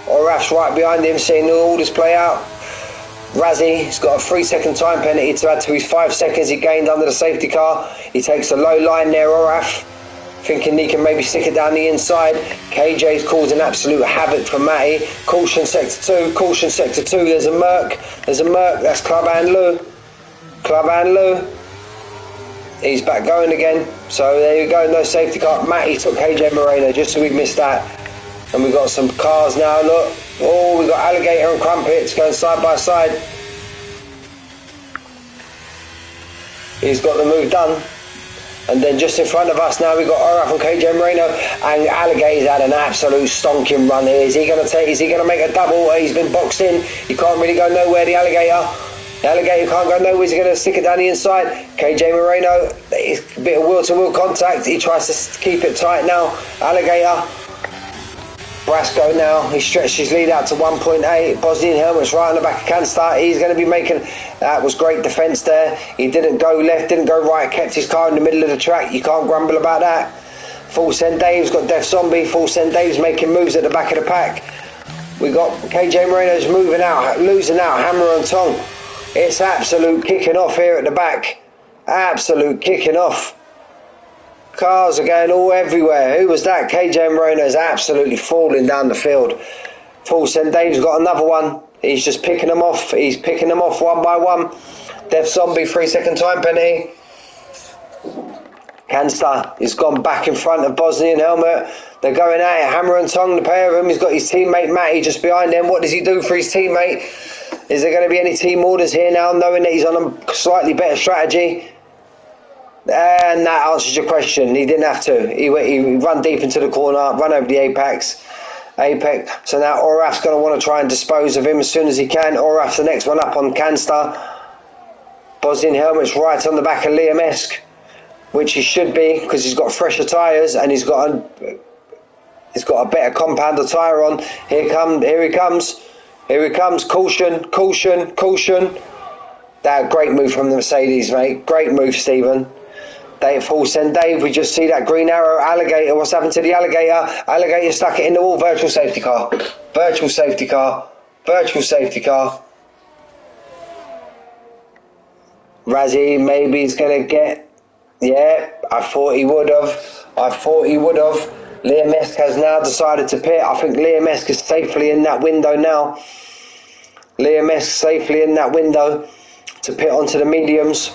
Oraf's right behind him, seeing all this play out. Razzie, he's got a 3-second time penalty to add to his 5 seconds he gained under the safety car. He takes a low line there, Oraf, thinking he can maybe stick it down the inside. KJ's causing absolute havoc for Matty. Caution sector 2, there's a Merc, that's Clubhand Lou. He's back going again. So there you go, no safety car. Matty took KJ Moreno, just so we missed that. And we've got some cars now, look. Oh, we've got Alligator and Crumpets going side by side. He's got the move done. And then just in front of us now, we've got Oraf and KJ Moreno, and Alligator's had an absolute stonking run here. Is he going to make a double? He's been boxed in. He can't really go nowhere, the Alligator. The Alligator can't go nowhere. He's going to stick it down the inside. KJ Moreno, it's a bit of wheel-to-wheel contact. He tries to keep it tight now. Alligator. Brasco now, he stretched his lead out to 1.8. Bosnian helmet's right on the back of Canstar. He's going to be making, that was great defence there. He didn't go left, didn't go right, kept his car in the middle of the track. You can't grumble about that. Full Send Dave's got Def Zombie. Full Send Dave's making moves at the back of the pack. We got KJ Moreno's moving out, losing out, hammer and tongue. It's absolute kicking off here at the back. Absolute kicking off. Cars are going all everywhere. Who was that? KJ Moreno's absolutely falling down the field. Full Send Dave's got another one. He's just picking them off. He's picking them off one by one. Def Zombie, 3-second time penalty. Canstar has gone back in front of Bosnian helmet. They're going at it, hammer and tongue, the pair of them. He's got his teammate Matty just behind him. What does he do for his teammate? Is there going to be any team orders here now, knowing that he's on a slightly better strategy? And that answers your question. He didn't have to. He run deep into the corner, run over the apex. So now Oraf's going to want to try and dispose of him as soon as he can. Oraf's the next one up on Canstar. Bosnian helmet's right on the back of Liam Esk, which he should be because he's got fresher tyres and he's got a better compounder tyre on. Here he comes. Caution. That great move from the Mercedes, mate. Great move, Stephen. Full Send Dave, we just see that green arrow. Alligator, what's happened to the Alligator? Alligator stuck it in the wall. Virtual safety car. Razzie, maybe he's going to get... Yeah, I thought he would have. Liam Esk has now decided to pit. I think Liam Esk is safely in that window now. To pit onto the mediums.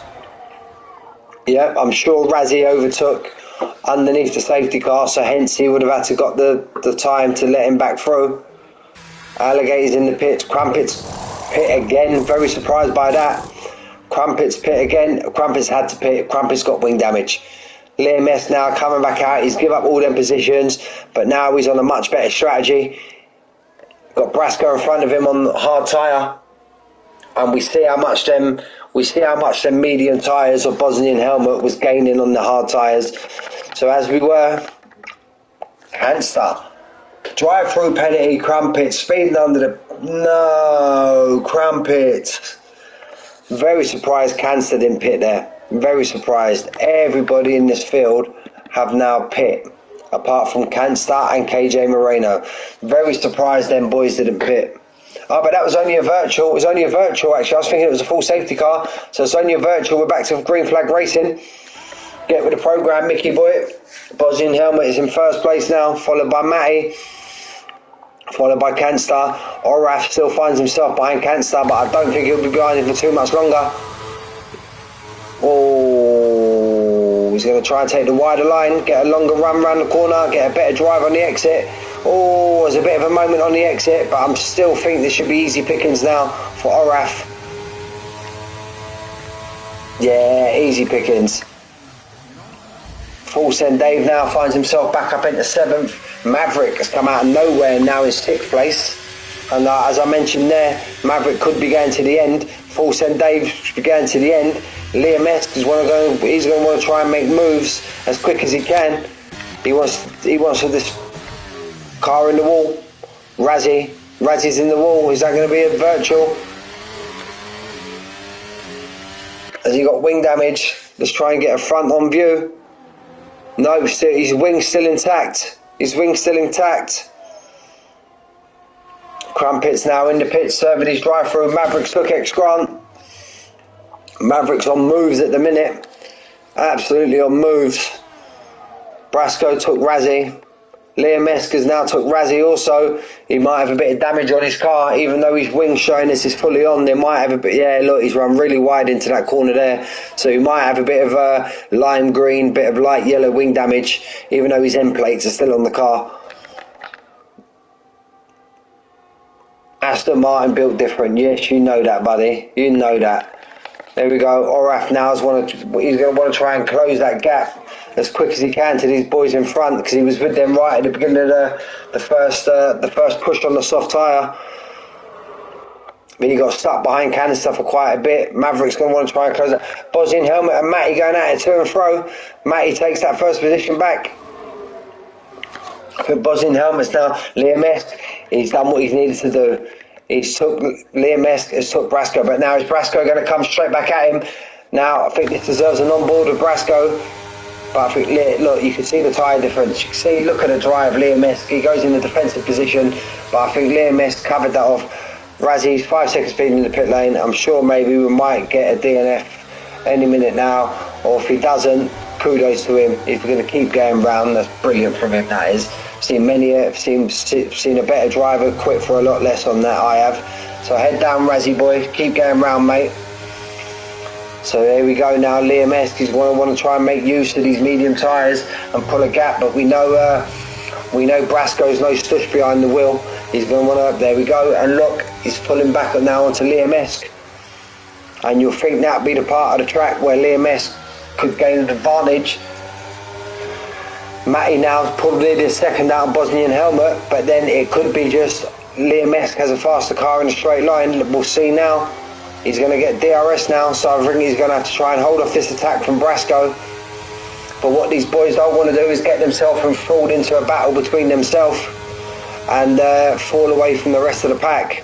Yeah, I'm sure Razzie overtook underneath the safety car, so hence he would have had to got the time to let him back through. Alligator's in the pit. Crumpets pit again. Very surprised by that. Crumpets pit again. Crumpets had to pit. Crumpets got wing damage. Liam S now coming back out. He's give up all them positions, but now he's on a much better strategy. Got Brasco in front of him on hard tyre. And we see how much them medium tyres of Bosnian helmet was gaining on the hard tyres. So as we were, Canstar, drive-through penalty, Crumpets, speeding under the... No, Crumpets. Very surprised Canstar didn't pit there. Very surprised. Everybody in this field have now pit, apart from Canstar and KJ Moreno. Very surprised them boys didn't pit. Oh, but that was only a virtual. It was only a virtual, actually. I was thinking it was a full safety car. So it's only a virtual. We're back to green flag racing. Get with the program, Mickey Boy. Bosnian helmet is in first place now, followed by Matty, followed by Canstar. Oraf still finds himself behind Canstar, but I don't think he'll be behind him for too much longer. Oh, he's going to try and take the wider line, get a longer run around the corner, get a better drive on the exit. Oh, there's a bit of a moment on the exit, but I'm still think this should be easy pickings now for Oraf. Yeah, easy pickings. Full Send Dave now finds himself back up into 7th. Maverick has come out of nowhere, now in 6th place. And as I mentioned there, Maverick could be going to the end. Full Send Dave should be going to the end. Liam S is he's going to want to try and make moves as quick as he can. He wants for this car in the wall. Razzie's in the wall. Is that going to be a virtual? Has he got wing damage? Let's try and get a front on view. No, his wing's still intact. Crumpets now in the pit, serving his drive through. Maverick took X Grant. Maverick's on moves at the minute. Absolutely on moves. Brasco took Razzie. Liam Eskers now took Razzie also. He might have a bit of damage on his car, even though his wing showing this is fully on. They might have a bit, yeah, look, he's run really wide into that corner there. So he might have a bit of lime green, bit of light yellow wing damage, even though his end plates are still on the car. Aston Martin built different. Yes, you know that, buddy. You know that. There we go. Oraf now he's going to want to try and close that gap as quick as he can to these boys in front, because he was with them right at the beginning of the first push on the soft tyre. Then he got stuck behind Canister for quite a bit. Maverick's going to want to try and close that. Bosnian helmet and Matty going at it to and fro. Matty takes that first position back. I think Bosnian helmet's now. Liam Esk, he's done what he's needed to do. Liam Esk has took Brasco, but now is Brasco going to come straight back at him? Now I think this deserves an on board with Brasco. But I think, look, you can see the tyre difference. You can see, look at the drive, Liam Esk. He goes in the defensive position, but I think Liam Esk covered that off. Razzy's 5 seconds speed in the pit lane. I'm sure maybe we might get a DNF any minute now, or if he doesn't, kudos to him. If we're going to keep going round, that's brilliant from him, that is. Seen a better driver quit for a lot less on that, I have. So head down, Razzie boy, keep going round, mate. So there we go now. Liam Esk is going to want to try and make use of these medium tyres and pull a gap, but we know Brasco's no stush behind the wheel. He's going to want to, there we go, and look, he's pulling back now onto Liam Esk. And you'll think that would be the part of the track where Liam Esk could gain an advantage. Matty now probably the second out of Bosnian helmet, but then it could be just Liam Esk has a faster car in a straight line. We'll see now. He's going to get DRS now, so I think he's going to have to try and hold off this attack from Brasco. But what these boys don't want to do is get themselves enthralled into a battle between themselves and fall away from the rest of the pack.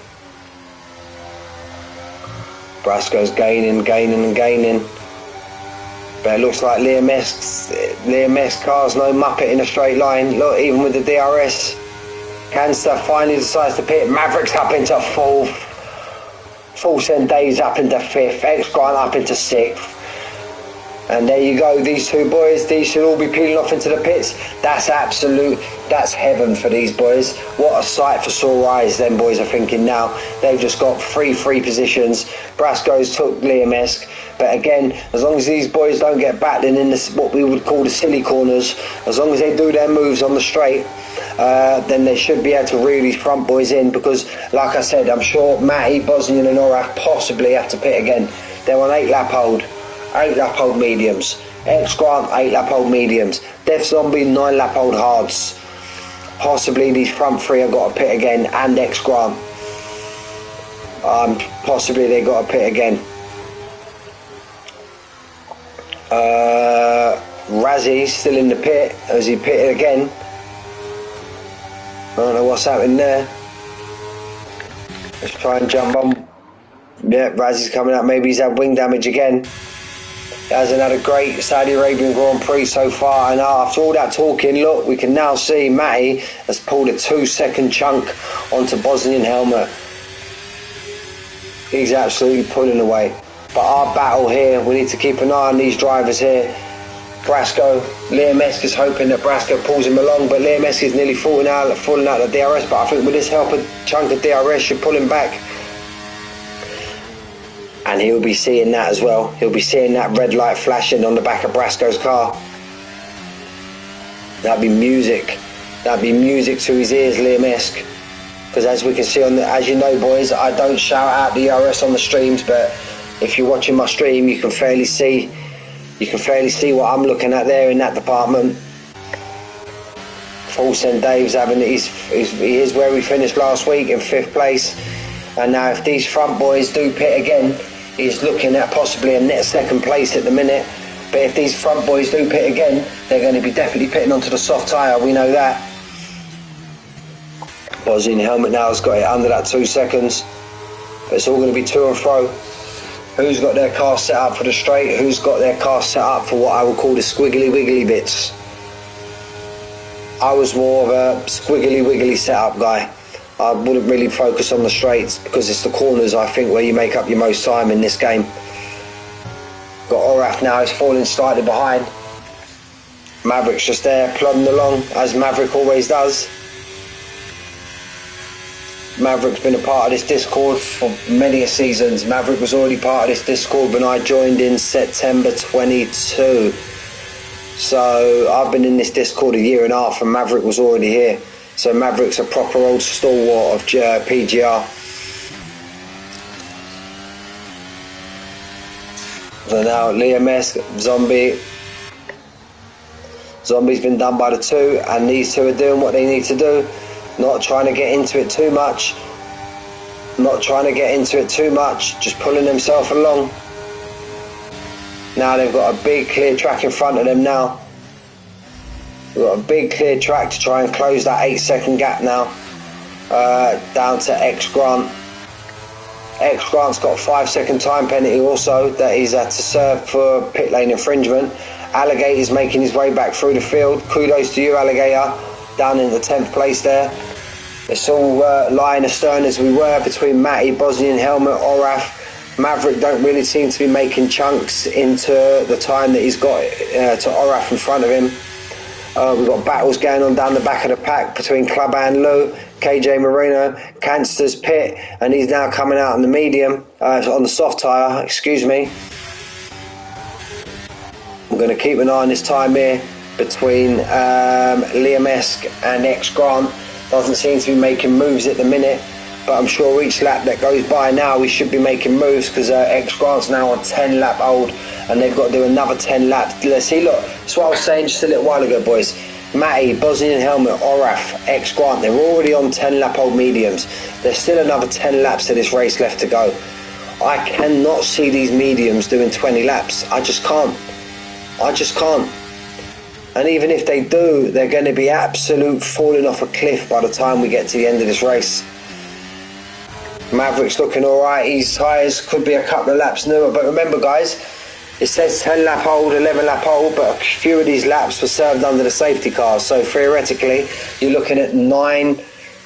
Brasco's gaining. But it looks like Liam Esk's car's no muppet in a straight line. Look, even with the DRS, Canster finally decides to pit. Maverick's up into fourth. Fulton Dave's up into fifth. X-Grant up into sixth. And there you go, these two boys, these should all be peeling off into the pits. That's heaven for these boys. What a sight for sore eyes, them boys are thinking now. They've just got free positions. Brasco's took Liam Esk. But again, as long as these boys don't get battling in this, what we would call the silly corners, as long as they do their moves on the straight, then they should be able to reel these front boys in, because, like I said, I'm sure Matty, Bosnian and Oraf possibly have to pit again. They're on 8 lap hold. 8 lap old mediums. X-Grant 8 lap old mediums. Def Zombie 9 lap old hards. Possibly these front three have got to pit again, and X-Grant. Possibly they got to pit again. Razzy's still in the pit. Has he pitted again? I don't know what's happening there. Let's try and jump on. Yeah, Razzy's coming up. Maybe he's had wing damage again. He hasn't had a great Saudi Arabian Grand Prix so far, and after all that talking, look, we can now see Matty has pulled a 2-second chunk onto Bosnian helmet. He's absolutely pulling away. But our battle here, we need to keep an eye on these drivers here. Brasco, Liam Esk is hoping that Brasco pulls him along, but Liam Esk is nearly falling out of the DRS, but I think with this help, a chunk of DRS should pull him back. And he'll be seeing that as well. He'll be seeing that red light flashing on the back of Brasco's car. That'd be music. That'd be music to his ears, Liam Esk. Because as we can see as you know, boys, I don't shout out the DRS on the streams, but if you're watching my stream, you can fairly see what I'm looking at there in that department. Fulton Dave's having he is where we finished last week in 5th place, and now if these front boys do pit again, he's looking at possibly a net 2nd place at the minute. But if these front boys do pit again, they're going to be definitely pitting onto the soft tyre, we know that. Bosnian helmet now has got it under that 2 seconds, but it's all going to be to and fro. Who's got their car set up for the straight, who's got their car set up for what I would call the squiggly wiggly bits. I was more of a squiggly wiggly setup guy. I wouldn't really focus on the straights, because it's the corners, I think, where you make up your most time in this game. Got Oraf now, he's falling slightly behind. Maverick's just there, plodding along, as Maverick always does. Maverick's been a part of this Discord for many seasons. Maverick was already part of this Discord when I joined in September 22. So I've been in this Discord 1.5 years, and Maverick was already here. So Maverick's a proper old stalwart of PGR. So now Liam Esk, Zombie's been done by the two, and these two are doing what they need to do. Not trying to get into it too much. Just pulling themselves along. Now they've got a big clear track in front of them now. We've got a big clear track to try and close that 8-second gap now. Down to X Grant. X Grant's got a 5-second time penalty also that he's had to serve for pit lane infringement. Alligator's making his way back through the field. Kudos to you, Alligator, down in the 10th place there. It's all lying astern as we were between Matty, Bosnian Helmet, Oraf. Maverick don't really seem to be making chunks into the time that he's got to Oraf in front of him. We've got battles going on down the back of the pack between Clubhand Lou, KJ Marino, Canster's Pit, and he's now coming out on the medium, on the soft tyre, excuse me. I'm going to keep an eye on this time here between Liam Esk and X Grant. Doesn't seem to be making moves at the minute, but I'm sure each lap that goes by now we should be making moves, because X Grant's now on 10 lap old and they've got to do another 10 laps. Let's see, look, that's what I was saying just a little while ago, boys. Matty, Bosnian Helmet, Oraf, X Grant, they're already on 10 lap old mediums. There's still another 10 laps of this race left to go. I cannot see these mediums doing 20 laps. I just can't. And even if they do, they're going to be absolute falling off a cliff by the time we get to the end of this race. Maverick's looking alright. His tyres could be a couple of laps newer, but remember, guys, it says 10 lap old, 11 lap old, but a few of these laps were served under the safety cars. So theoretically, you're looking at nine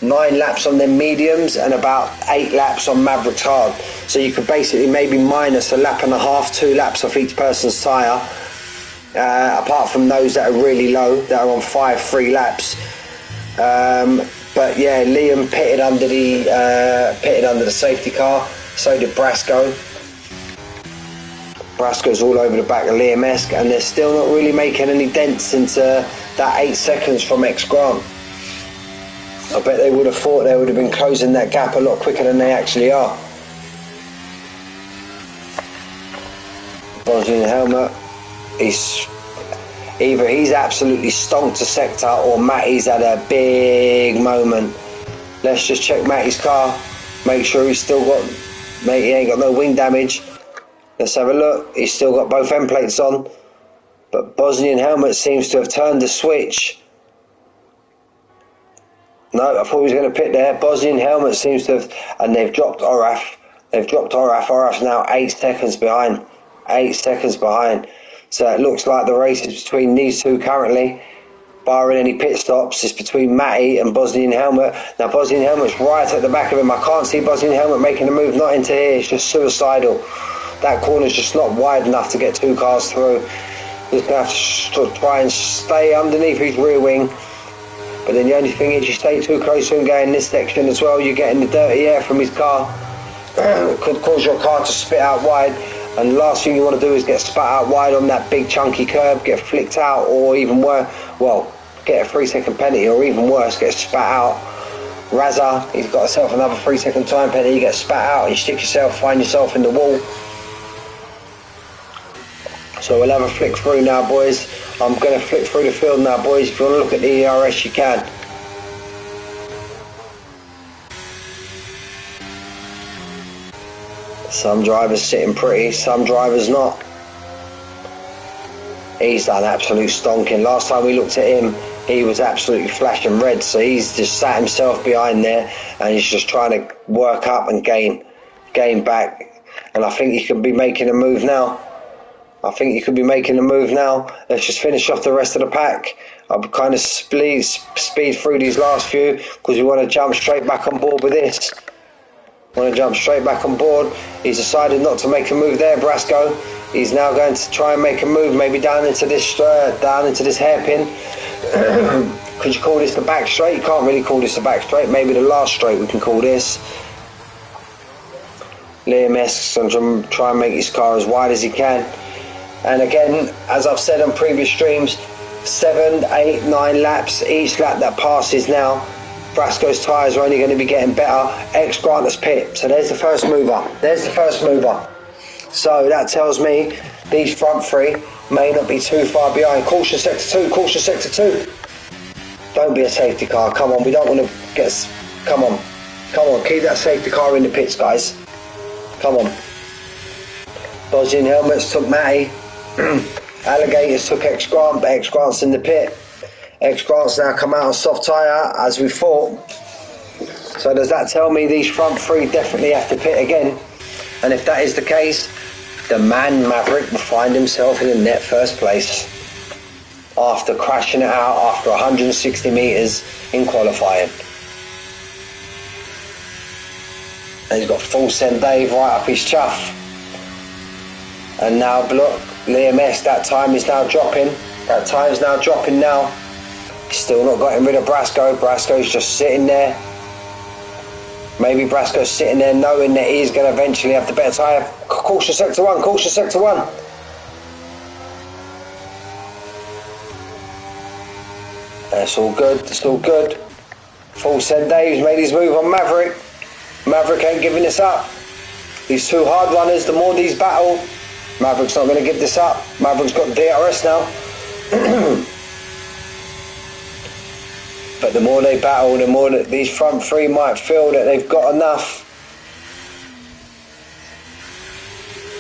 laps on them mediums and about 8 laps on Maverick's hard. So you could basically maybe minus a lap and a half, 2 laps off each person's tyre. Apart from those that are really low, that are on 5-3 laps. But yeah, Liam pitted under the safety car. So did Brasco. Brasco's all over the back of Liam Esk, and they're still not really making any dents into that 8 seconds from X Grant. I bet they would have thought they would have been closing that gap a lot quicker than they actually are. Bosnian Helmet. He's absolutely stonked a sector, or Matty's had a big moment. Let's just check Matty's car, make sure he ain't got no wing damage. Let's have a look. He's still got both end plates on, but Bosnian Helmet seems to have turned the switch. No, I thought he was going to pit there. Bosnian Helmet seems to have, and they've dropped Oraf. Oraf's now 8 seconds behind. 8 seconds behind. So it looks like the race is between these two currently, barring any pit stops. It's between Matty and Bosnian Helmet. Now Bosnian Helmet's right at the back of him. I can't see Bosnian Helmet making a move, not into here. It's just suicidal. That corner's just not wide enough to get 2 cars through. He's going to have to try and stay underneath his rear wing. But then the only thing is, you stay too close to him going this section as well, you're getting the dirty air from his car. It could cause your car to spit out wide. And the last thing you want to do is get spat out wide on that big chunky curb, get flicked out, or even worse, well, get a 3-second penalty, or even worse, get spat out. Razza, he's got himself another 3-second time penalty, you get spat out, you stick yourself, find yourself in the wall. So we'll have a flick through now, boys. I'm going to flick through the field now, boys. If you want to look at the ERS, you can. Some drivers sitting pretty, some drivers not. He's done absolute stonking. Last time we looked at him, he was absolutely flashing red. So he's just sat himself behind there, and he's just trying to work up and gain back. And I think he could be making a move now. Let's just finish off the rest of the pack. I'll kind of speed through these last few, because we want to jump straight back on board with this. He's decided not to make a move there, Brasco. He's now going to try and make a move, maybe down into this hairpin. Could you call this the back straight? You can't really call this the back straight. Maybe the last straight we can call this. Liam Esk's going to try and make his car as wide as he can. And again, as I've said on previous streams, 7, 8, 9 laps. Each lap that passes now, Brasco's tyres are only going to be getting better. X Grant has pit. So there's the first mover. So that tells me these front three may not be too far behind. Caution sector 2, caution sector 2. Don't be a safety car, come on, we don't want to get... Come on, keep that safety car in the pits, guys. Come on. Dodging helmets took Matty. Alligators took X-Grant, but X-Grant's in the pit. X-Grant's now come out on soft tyre, as we thought. So does that tell me these front three definitely have to pit again? And if that is the case, the man Maverick will find himself in the net first place after crashing it out after 160 metres in qualifying. And he's got full send Dave right up his chuff. And now look, Liam S, that time is now dropping. That time's now dropping now. He's still not gotten rid of Brasco. Brasco's just sitting there. Maybe Brasco's sitting there knowing that he's going to eventually have the better tyre. Caution sector 1, caution sector 1. That's all good, that's all good. Full send Dave's made his move on Maverick. Maverick ain't giving this up. These two hard runners, the more these battle, Maverick's not going to give this up. Maverick's got DRS now. But the more they battle, the more that these front three might feel that they've got enough.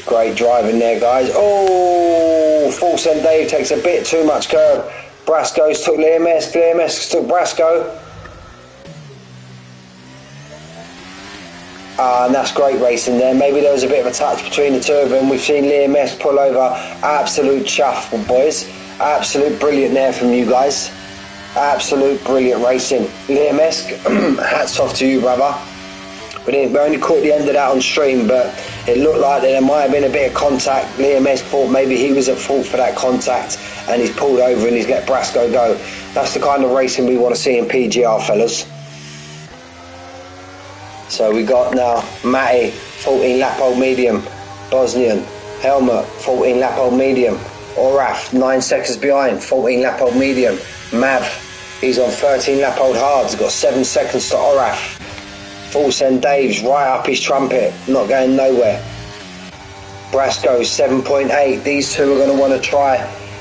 Great driving there, guys. Oh, full send Dave takes a bit too much curb. Brasco's took Liam S. Liam S took Brasco. And that's great racing there. Maybe there was a bit of a touch between the two of them. We've seen Liam S pull over. Absolute chuff, boys. Absolute brilliant there from you guys. Absolute brilliant racing. Liam S, hats off to you, brother. We only caught the end of that on stream, but it looked like there might have been a bit of contact. Liam S thought maybe he was at fault for that contact, and he's pulled over and he's let Brasco go. That's the kind of racing we want to see in PGR, fellas. So we got now Matty, 14 lap old medium. Bosnian, Helmut, 14 lap old medium. Oraf, 9 seconds behind, 14 lap old medium. Mav, he's on 13 lap old hards, got 7 seconds to Oraf. Full send Dave's right up his trumpet, not going nowhere. Brasco 7.8. These two are going to want to try.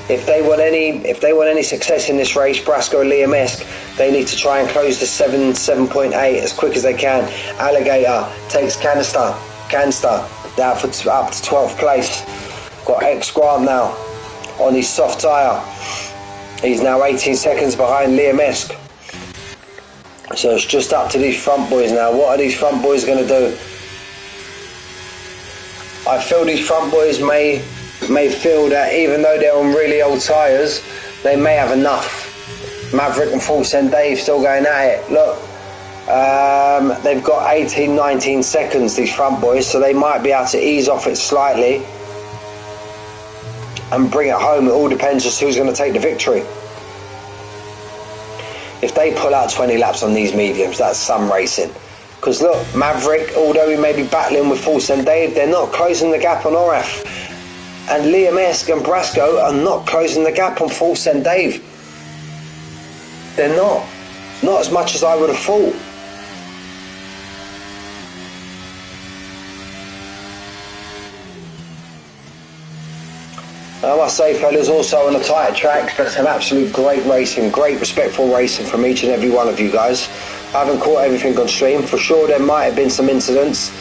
If they want any success in this race, Brasco and Liam S, they need to try and close the 7.8 as quick as they can. Alligator takes Canister down for up to 12th place. Got X-Grant now on his soft tyre. He's now 18 seconds behind Liam S. So it's just up to these front boys now. What are these front boys going to do? I feel these front boys may feel that even though they're on really old tyres, they may have enough. Maverick and Full Send Dave still going at it. Look, they've got 18, 19 seconds, these front boys, so they might be able to ease off it slightly and bring it home. It all depends just who's going to take the victory. If they pull out 20 laps on these mediums, that's some racing. Because look, Maverick, although he may be battling with Full Send Dave, they're not closing the gap on Oraf. And Liam S and Brasco are not closing the gap on Full Send Dave. They're not. Not as much as I would have thought. I must say, fellas, also on the tighter tracks, but some absolute great racing, great respectful racing from each and every one of you guys. I haven't caught everything on stream. For sure, there might have been some incidents.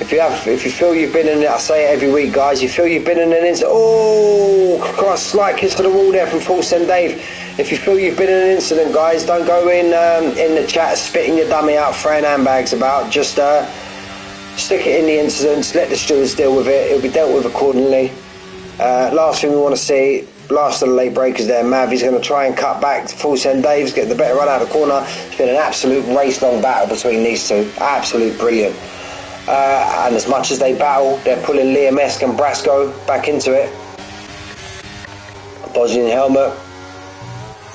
If you feel you've been in it, I say it every week, guys. You feel you've been in an incident. Oh, Christ, slight kiss to the wall there from Full Send Dave. If you feel you've been in an incident, guys, don't go in the chat spitting your dummy out, throwing handbags about. Just stick it in the incidents. Let the stewards deal with it. It'll be dealt with accordingly. Last thing we want to see, last of the late breakers there, Mav is going to try and cut back to Full Send Dave's, get the better run out of the corner. It's been an absolute race-long battle between these two. Absolute brilliant. And as much as they battle, they're pulling Liam S and Brasco back into it. Bosnian Helmet.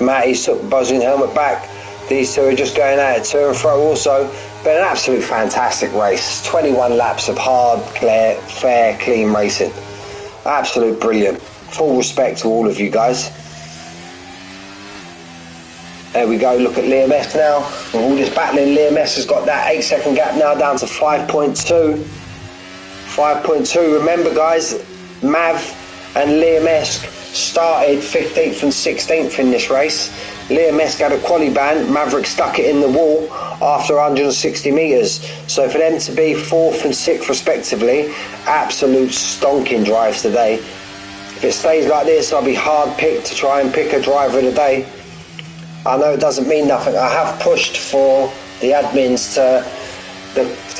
Matty's took Bosnian Helmet back. These two are just going at it to and fro also. Been an absolute fantastic race. 21 laps of hard, clear, fair, clean racing. Absolute brilliant. Full respect to all of you guys. There we go, look at Liam S now. With all this battling, Liam S has got that 8-second gap now down to 5.2. 5.2. Remember guys, Mav and Liam Esk started 15th and 16th in this race. Liam Esk had a quali ban, Maverick stuck it in the wall after 160 metres. So for them to be 4th and 6th respectively, absolute stonking drives today. If it stays like this, I'll be hard picked to try and pick a driver of the day. I know it doesn't mean nothing. I have pushed for the admins to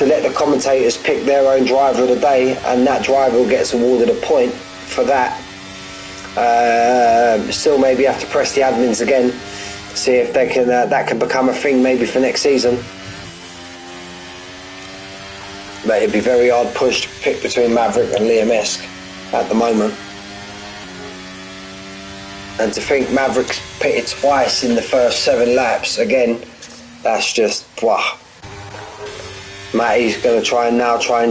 let the commentators pick their own driver of the day, and that driver gets awarded a point for that. Still maybe have to press the admins again, see if they can that can become a thing maybe for next season. But it'd be very hard push to pick between Maverick and Liam Esk at the moment. And to think Maverick's pitted twice in the first 7 laps, again, that's just, wow. Matty's going to try and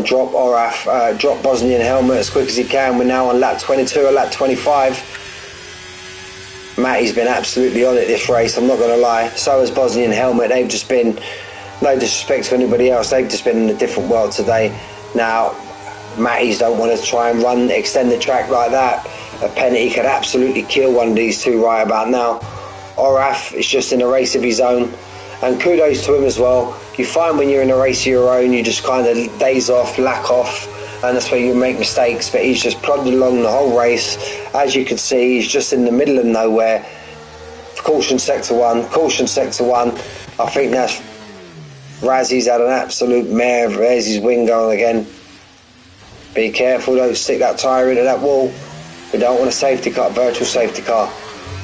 drop Oraf, drop Bosnian helmet as quick as he can. We're now on lap 22 or lap 25. Matty's been absolutely on it this race, I'm not going to lie. So has Bosnian helmet. They've just been, no disrespect to anybody else, they've just been in a different world today. Now, Matty's don't want to try and extend the track like that. A penalty could absolutely kill one of these two right about now. Oraf is just in a race of his own, and kudos to him as well. You find when you're in a race of your own, you just kind of daze off, lack off, and that's where you make mistakes. But he's just plodded along the whole race. As you can see, he's just in the middle of nowhere. Caution sector 1, caution sector 1. I think that's Razzi's had an absolute mare. There's his wing going again. Be careful, don't stick that tyre into that wall. We don't want a safety car, virtual safety car.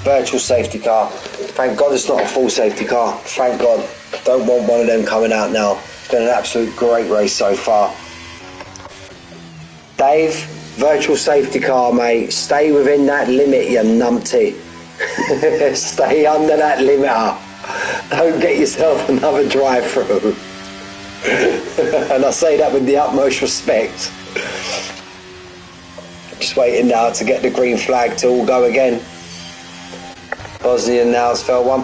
Virtual safety car. Thank God it's not a full safety car. Thank God. Don't want one of them coming out now. It's been an absolute great race so far. Dave, virtual safety car, mate. Stay within that limit, you numpty. Stay under that limiter. Don't get yourself another drive-through. And I say that with the utmost respect. Just waiting now to get the green flag to all go again. Bosnian now has fell one.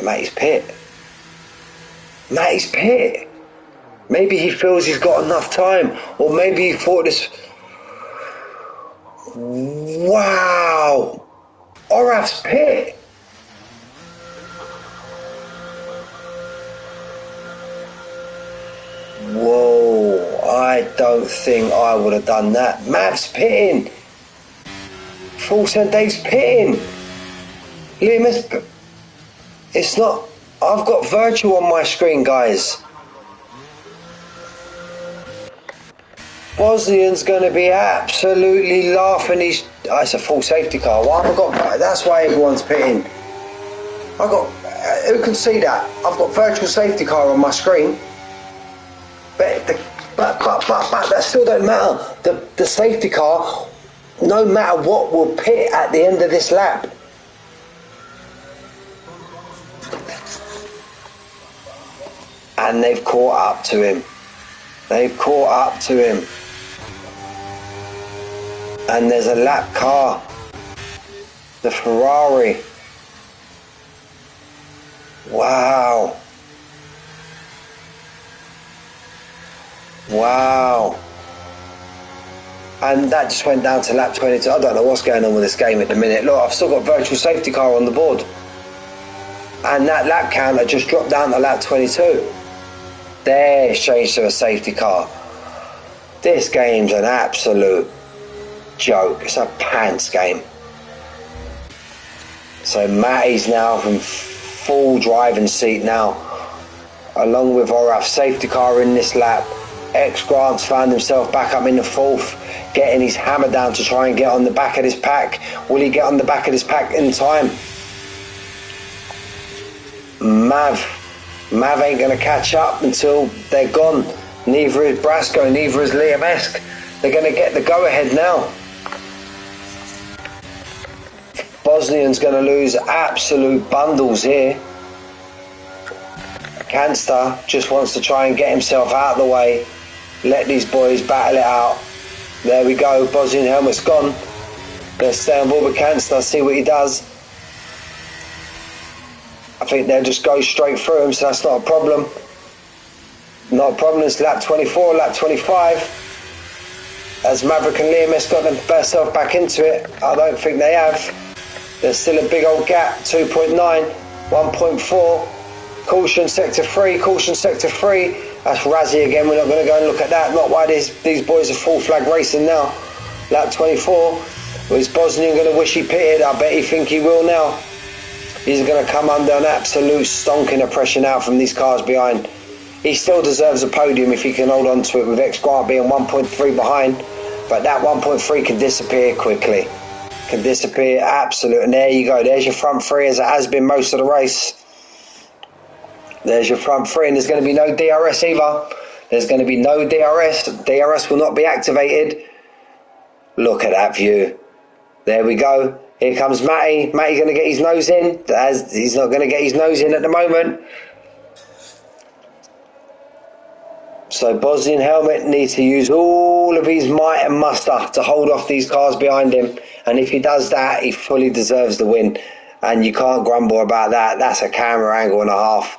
Matty's pit. Matty's pit. Maybe he feels he's got enough time, or maybe he thought this. Wow. Oraf's pit. Whoa, I don't think I would have done that. Mav's pitting. Full send Dave's pitting. Liam, it's not. I've got virtual on my screen, guys. Bosnian's going to be absolutely laughing. It's a full safety car. Why have I got? That's why everyone's pitting. Who can see that? I've got virtual safety car on my screen. But that still don't matter. The safety car, no matter what, will pit at the end of this lap. And they've caught up to him. They've caught up to him. And there's a lap car. The Ferrari. Wow. Wow. And that just went down to lap 22. I don't know what's going on with this game at the minute. Look, I've still got virtual safety car on the board. And that lap counter just dropped down to lap 22. There, it's changed to a safety car. This game's an absolute joke. It's a pants game. So Matty's now from full driving seat now, along with Oraf's safety car in this lap. Grant's found himself back up in the 4th, getting his hammer down to try and get on the back of this pack. Will he get on the back of this pack in time? Mav ain't going to catch up until they're gone. Neither is Brasco, neither is Liam Esk. They're going to get the go-ahead now. Bosnian's going to lose absolute bundles here. Canster just wants to try and get himself out of the way. Let these boys battle it out. There we go, Bosnian helmet's gone. Let's stay on board with Canster, see what he does. I think they'll just go straight through him, so that's not a problem. Not a problem. It's lap 24, lap 25. Has Maverick and Liam got themselves back into it? I don't think they have. There's still a big old gap. 2.9, 1.4. Caution sector 3, caution sector 3. That's Razzie again. We're not going to go and look at that. Not why these boys are full flag racing now. Lap 24. Well, is Bosnian going to wish he pitted? I bet he think he will now. He's going to come under an absolute stonking oppression out from these cars behind. He still deserves a podium if he can hold on to it, with X Grant being 1.3 behind. But that 1.3 can disappear quickly. Can disappear, absolute. And there you go. There's your front three, as it has been most of the race. There's your front three, and there's going to be no DRS either. There's going to be no DRS. DRS will not be activated. Look at that view. There we go. Here comes Matty. Matty going to get his nose in. He's not going to get his nose in at the moment. So Bosnian Helmet needs to use all of his might and muster to hold off these cars behind him. And if he does that, he fully deserves the win. And you can't grumble about that. That's a camera angle and a half.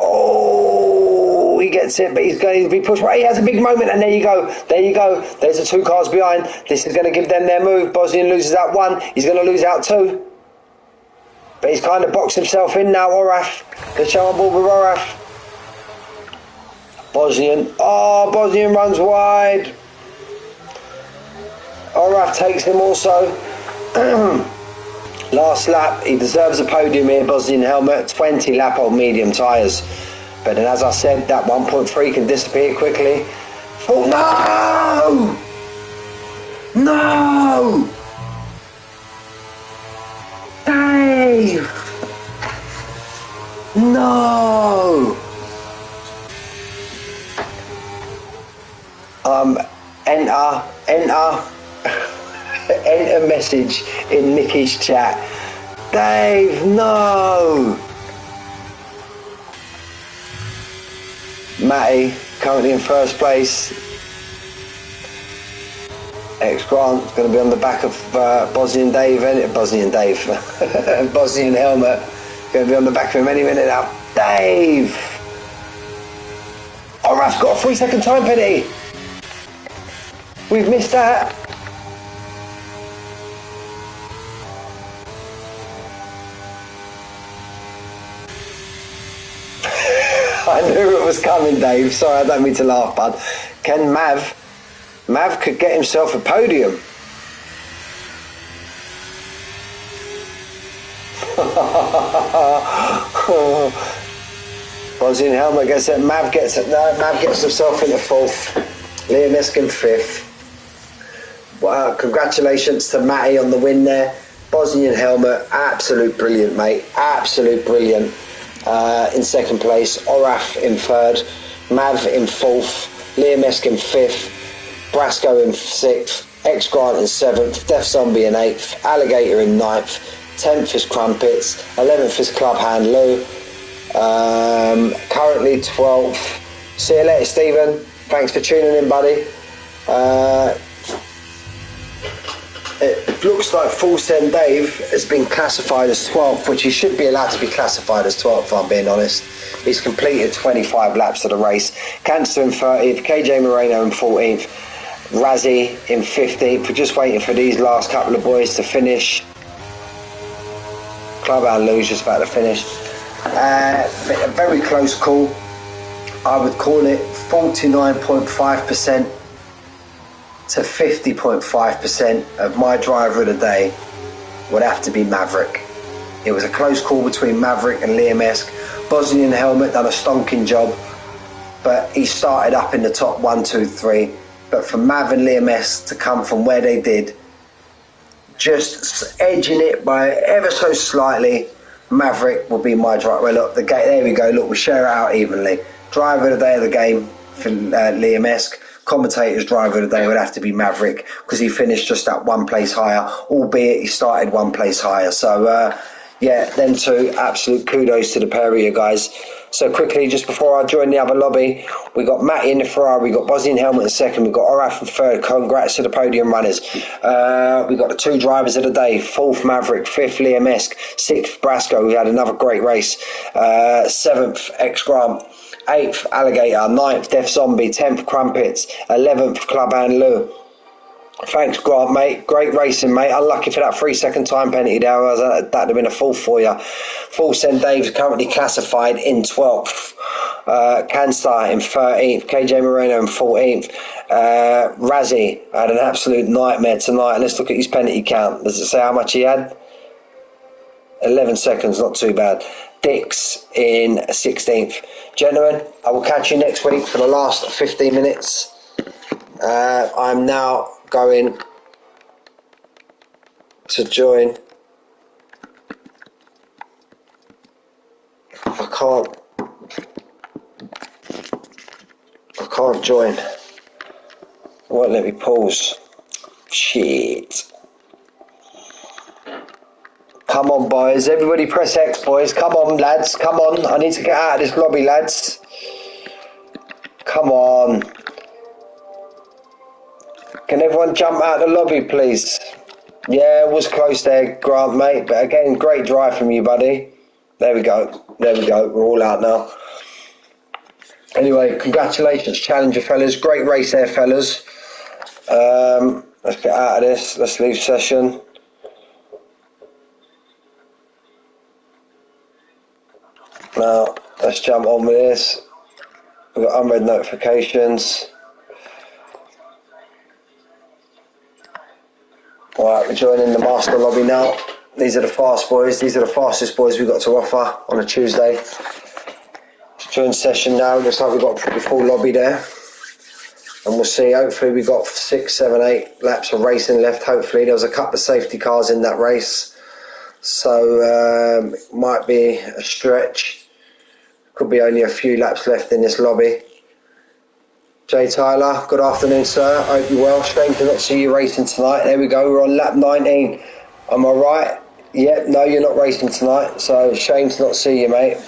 Oh, he gets it, but he's going to be pushed. He has a big moment, and there you go. There you go. There's the two cars behind. This is going to give them their move. Bosnian loses out 1. He's going to lose out 2. But he's kind of boxed himself in now, Oraf. The show on board with Oraf. Bosnian. Oh, Bosnian runs wide. Oraf takes him also. Last lap, he deserves a podium here, Bosnian Helmet. 20 lap old medium tyres. But then, as I said, that 1.3 can disappear quickly. Oh, no! No! Dave! No! Enter message in Nicky's chat. Dave, no! Matty, currently in first place. X Grant's going to be on the back of Bosnian Dave, Bosnian Helmet. Going to be on the back of him any minute now. Dave! Oh, Raf's got a 3-second time penalty. We've missed that. I knew it was coming, Dave. Sorry, I don't mean to laugh, bud. Can Mav could get himself a podium. Bosnian Helmet gets it. Mav gets it. No, Mav gets himself into 4th. Liam Eskin 5th. Wow, congratulations to Matty on the win there. Bosnian Helmet, absolute brilliant, mate. Absolute brilliant. In 2nd place, Oraf in 3rd, Mav in 4th, Liam Eskin 5th, Brasco in 6th, X Grant in 7th, Def Zombie in 8th, Alligator in 9th, 10th is Crumpets, 11th is Club Hand Lou, currently 12th. See you later, Stephen. Thanks for tuning in, buddy. It looks like Full Send Dave has been classified as 12th, which he should be allowed to be classified as 12th, if I'm being honest. He's completed 25 laps of the race. Cancer in 30th, KJ Moreno in 14th, Razzie in 15th. We're just waiting for these last couple of boys to finish. Club and Lou's just about to finish. A very close call. I would call it 49.5% to 50.5% of my driver of the day would have to be Maverick. It was a close call between Maverick and Liam Esk. Bosnian Helmet done a stonking job, but he started up in the top 1, 2, 3. But for Mav and Liam Esk to come from where they did, just edging it by ever so slightly, Maverick will be my driver. Well, look, there we go. Look, we share it out evenly. Driver of the day of the game for Liam Esk. Commentator's driver of the day would have to be Maverick, because he finished just that 1 place higher, albeit he started 1 place higher. So yeah, them two, absolute kudos to the pair of you guys. So quickly, just before I join the other lobby, we got Matty in the Ferrari, we got Bozzy in helmet in second, we got Oraf in third. Congrats to the podium runners. We got the 2 drivers of the day: 4th Maverick, 5th Liam Esk, 6th Brasco. We had another great race. 7th X Grant, 8th Alligator, 9th Death Zombie, 10th Crumpets, 11th Club and Lou. Thanks, Grant, mate. Great racing, mate. Unlucky for that 3-second time penalty there. That'd have been a fall for you. Full Send Dave's currently classified in 12th. Canstar in 13th. KJ Moreno in 14th. Razzie had an absolute nightmare tonight. Let's look at his penalty count. Does it say how much he had? 11 seconds, not too bad. Dix in 16th. Gentlemen, I will catch you next week for the last 15 minutes. I'm now going to join. I can't join. It won't let me pause. Shit. Come on, boys. Everybody press X, boys. Come on, lads. Come on. I need to get out of this lobby, lads. Come on. Can everyone jump out of the lobby, please? Yeah, it was close there, Grant, mate. But again, great drive from you, buddy. There we go. There we go. We're all out now. Anyway, congratulations, Challenger fellas. Great race there, fellas. Let's get out of this. Let's leave session. Now, let's jump on with this. We've got unread notifications. Alright, we're joining the master lobby now. These are the fast boys. These are the fastest boys we've got to offer on a Tuesday. Join session now. Looks like we've got a pretty full lobby there. And we'll see. Hopefully we've got 6, 7, 8 laps of racing left. Hopefully there was a couple of safety cars in that race. So it might be a stretch. Could be only a few laps left in this lobby. Jay Tyler, good afternoon, sir. Hope you're well. Shame to not see you racing tonight. There we go. We're on lap 19. Am I right? Yep. No, you're not racing tonight. So shame to not see you, mate.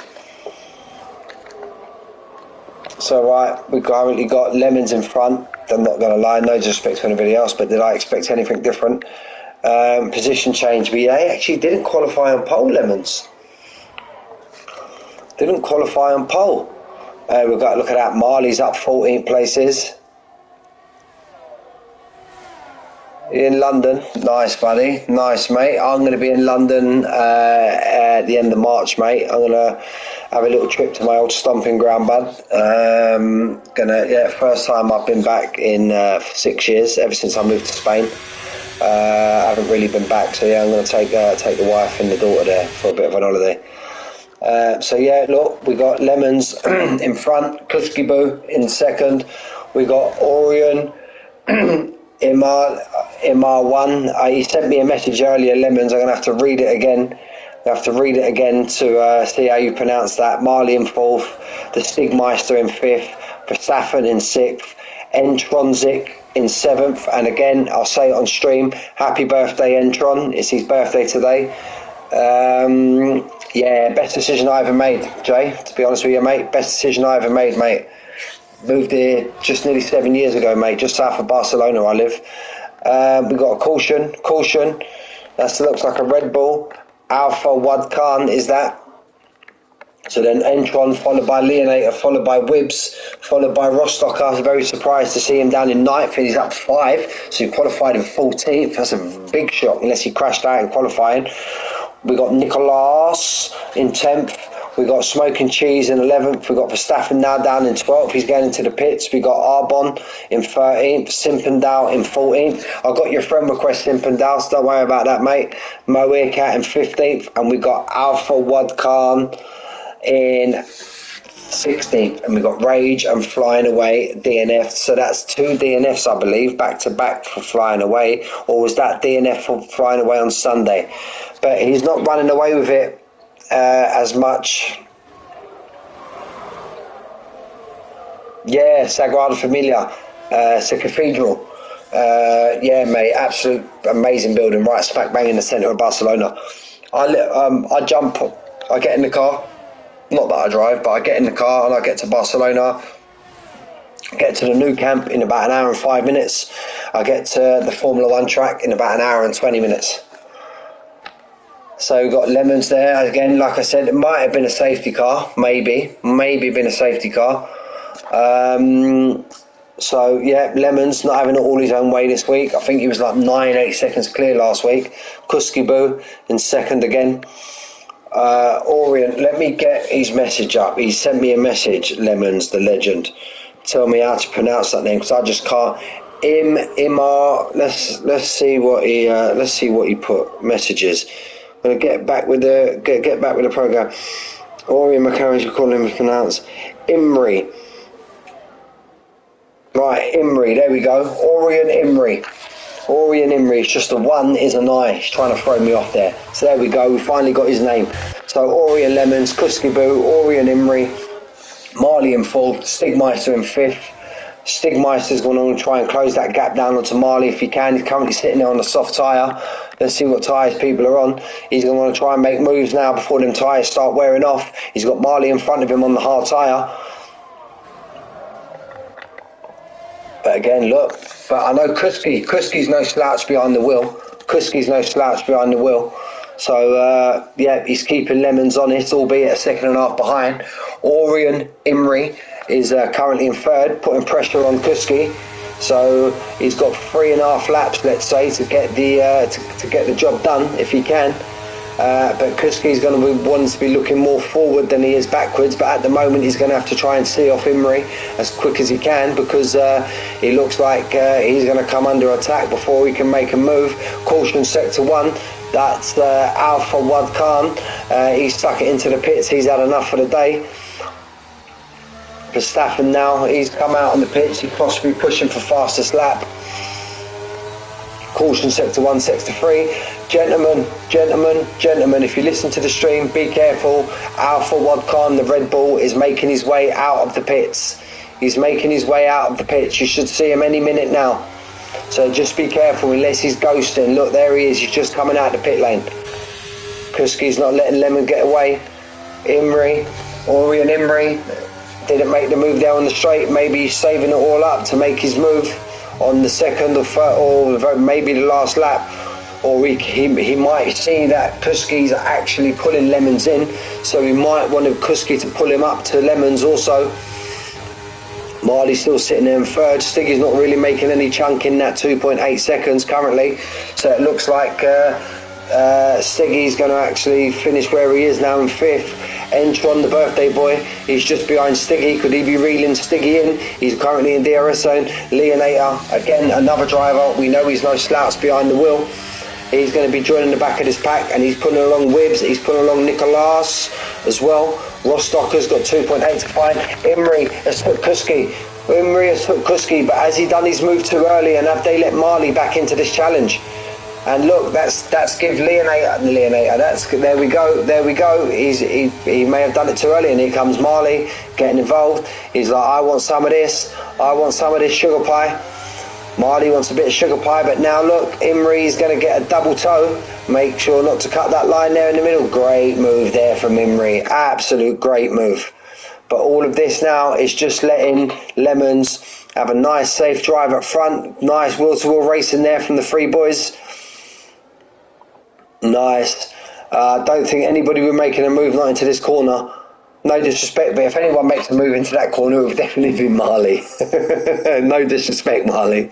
So right, we've currently got Lemons in front. I'm not going to lie, no disrespect to anybody else, but did I expect anything different? Position change. But yeah, he actually didn't qualify on pole, Lemons. Didn't qualify on pole. We've got to look at that. Marley's up 14 places. In London. Nice, buddy. Nice, mate. I'm going to be in London at the end of March, mate. I'm going to have a little trip to my old stomping ground, bud. First time I've been back in 6 years, ever since I moved to Spain. I haven't really been back, so yeah, I'm going to take the wife and the daughter there for a bit of an holiday. So yeah, look, we got Lemons in front, Kuski Boo in second. We got Orion, Imar1. He sent me a message earlier, Lemons. I'm going to have to read it again. To see how you pronounce that. Marley in fourth, the Stigmeister in fifth, Verstappen in sixth, Entronzik in seventh. And again, I'll say it on stream, happy birthday, Entron. It's his birthday today. Yeah, best decision I ever made, Jay, to be honest with you, mate. Best decision I ever made, mate. Moved here just nearly 7 years ago, mate, just south of Barcelona I live. We got a caution. That looks like a Red Bull. Alpha Wadkan is that. So then Entron, followed by Leonator, followed by Wibbs, followed by Rostocker. I was very surprised to see him down in ninth, and he's up 5, so he qualified in 14th. That's a big shock, unless he crashed out in qualifying. We got Nicolas in 10th. We got Smoking Cheese in 11th. We got Verstappen now down in 12th. He's going into the pits. We got Arbon in 13th. Simpendal in 14th. I got your friend request, Simpendal, so don't worry about that, mate. Moecat in 15th. And we got Alpha Wadkan in 16th. And we got Rage and Flying Away DNF. So that's 2 DNFs, I believe, back to back for Flying Away. Or was that DNF for Flying Away on Sunday? But he's not running away with it as much. Yeah, Sagrada Familia. It's a cathedral. Yeah, mate, absolute amazing building, right smack bang in the centre of Barcelona. I jump, I get in the car, not that I drive, but I get in the car and I get to Barcelona, get to the new camp in about an hour and 5 minutes. I get to the Formula 1 track in about an hour and 20 minutes. So we've got Lemons there. Again, like I said, it might have been a safety car, maybe been a safety car. So yeah, Lemons not having it all his own way this week. I think he was like 8 seconds clear last week. Kuski Boo in second again. Orient, let me get his message up. He sent me a message, Lemons, the legend. Tell me how to pronounce that name, because I just can't. Imar. Let's see what he put. Messages. I'm gonna get back with the program. Orient McCarran, you call him pronounced Imri. Right, Imri, there we go. Orient Imri. It's just a one is an I. He's trying to throw me off there. So there we go, we finally got his name. So Orient Lemons, Kuski Boo, Orient Imri, Marley in fourth, Stigmeister in fifth. Stigmeister's going to try and close that gap down onto Marley if he can. He's currently sitting there on the soft tyre. Let's see what tyres people are on. He's going to want to try and make moves now before them tyres start wearing off. He's got Marley in front of him on the hard tyre. But again, look, but I know Kuski's no slouch behind the wheel. So, yeah, he's keeping Lemons on it, albeit a second and a half behind. Orient Imri is currently in third, putting pressure on Kuski. So he's got 3.5 laps, let's say, to get the job done if he can. But Kuski's going to be wanting to be looking more forward than he is backwards, but at the moment he's going to have to try and see off Imri as quick as he can, because he looks like he's going to come under attack before he can make a move. Caution sector 1, that's Alpha Wad Khan. He's stuck it into the pits, he's had enough for the day. Verstappen now, he's come out on the pitch, he's possibly pushing for fastest lap. Caution sector 1, sector 3. Gentlemen, if you listen to the stream, be careful. Alpha Wadcon, the Red Bull, is making his way out of the pits. He's making his way out of the pits. You should see him any minute now. So just be careful unless he's ghosting. Look, there he is. He's just coming out the pit lane. Kuski's not letting Lemon get away. Orient Imri didn't make the move there on the straight. Maybe he's saving it all up to make his move on the second or third, or maybe the last lap. Or he might see that Kuski's actually pulling Lemons in, so he might want Kuski to pull him up to Lemons also. Marley's still sitting there in third. Stiggy's not really making any chunk in that 2.8 seconds currently, so it looks like Stiggy's going to actually finish where he is now in fifth. Entron, the birthday boy, he's just behind Stiggy. Could he be reeling Stiggy in? He's currently in DRS zone. Leonator, again, another driver. We know he's no slouch behind the wheel. He's going to be joining the back of this pack, and he's pulling along Wibbs. He's pulling along Nicolas as well. Rostocker's got 2.8 to find. Imri has took Kuski. But has he done his move too early, and have they let Marley back into this challenge? And look, that's give Leonator. There we go. He may have done it too early, and here comes Marley getting involved. He's like, I want some of this sugar pie. Marley wants a bit of sugar pie, but now look, Imri's going to get a double toe. Make sure not to cut that line there in the middle. Great move there from Imri. Absolute great move. But all of this now is just letting Lemons have a nice safe drive up front. Nice wheel-to-wheel racing there from the three boys. Nice. I don't think anybody will be making a move not into this corner. No disrespect, but if anyone makes a move into that corner, it would definitely be Marley. No disrespect, Marley.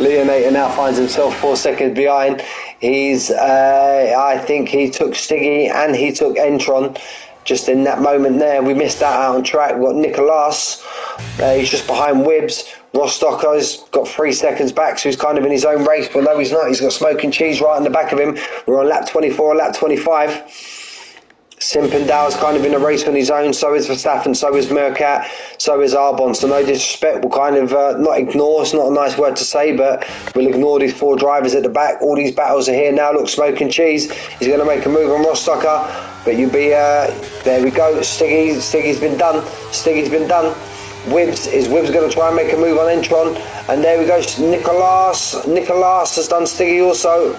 Leonator now finds himself 4 seconds behind. I think he took Stiggy and he took Entron. Just in that moment there, we missed that out on track. We've got Nicolas. He's just behind Wibbs. Rostocker's got 3 seconds back, so he's kind of in his own race. But no, he's not. He's got Smoking Cheese right in the back of him. We're on lap 24, lap 25. Simpendal's kind of in a race on his own, so is Verstappen, so is Mercat, so is Arbon. So no disrespect, we'll kind of not ignore, it's not a nice word to say, but we'll ignore these 4 drivers at the back. All these battles are here now. Look, Smoking Cheese, he's going to make a move on Rostocker, but you'll be, there we go, Stiggy's been done. Wibbs going to try and make a move on Entron, and there we go, Nicolas has done Stiggy also.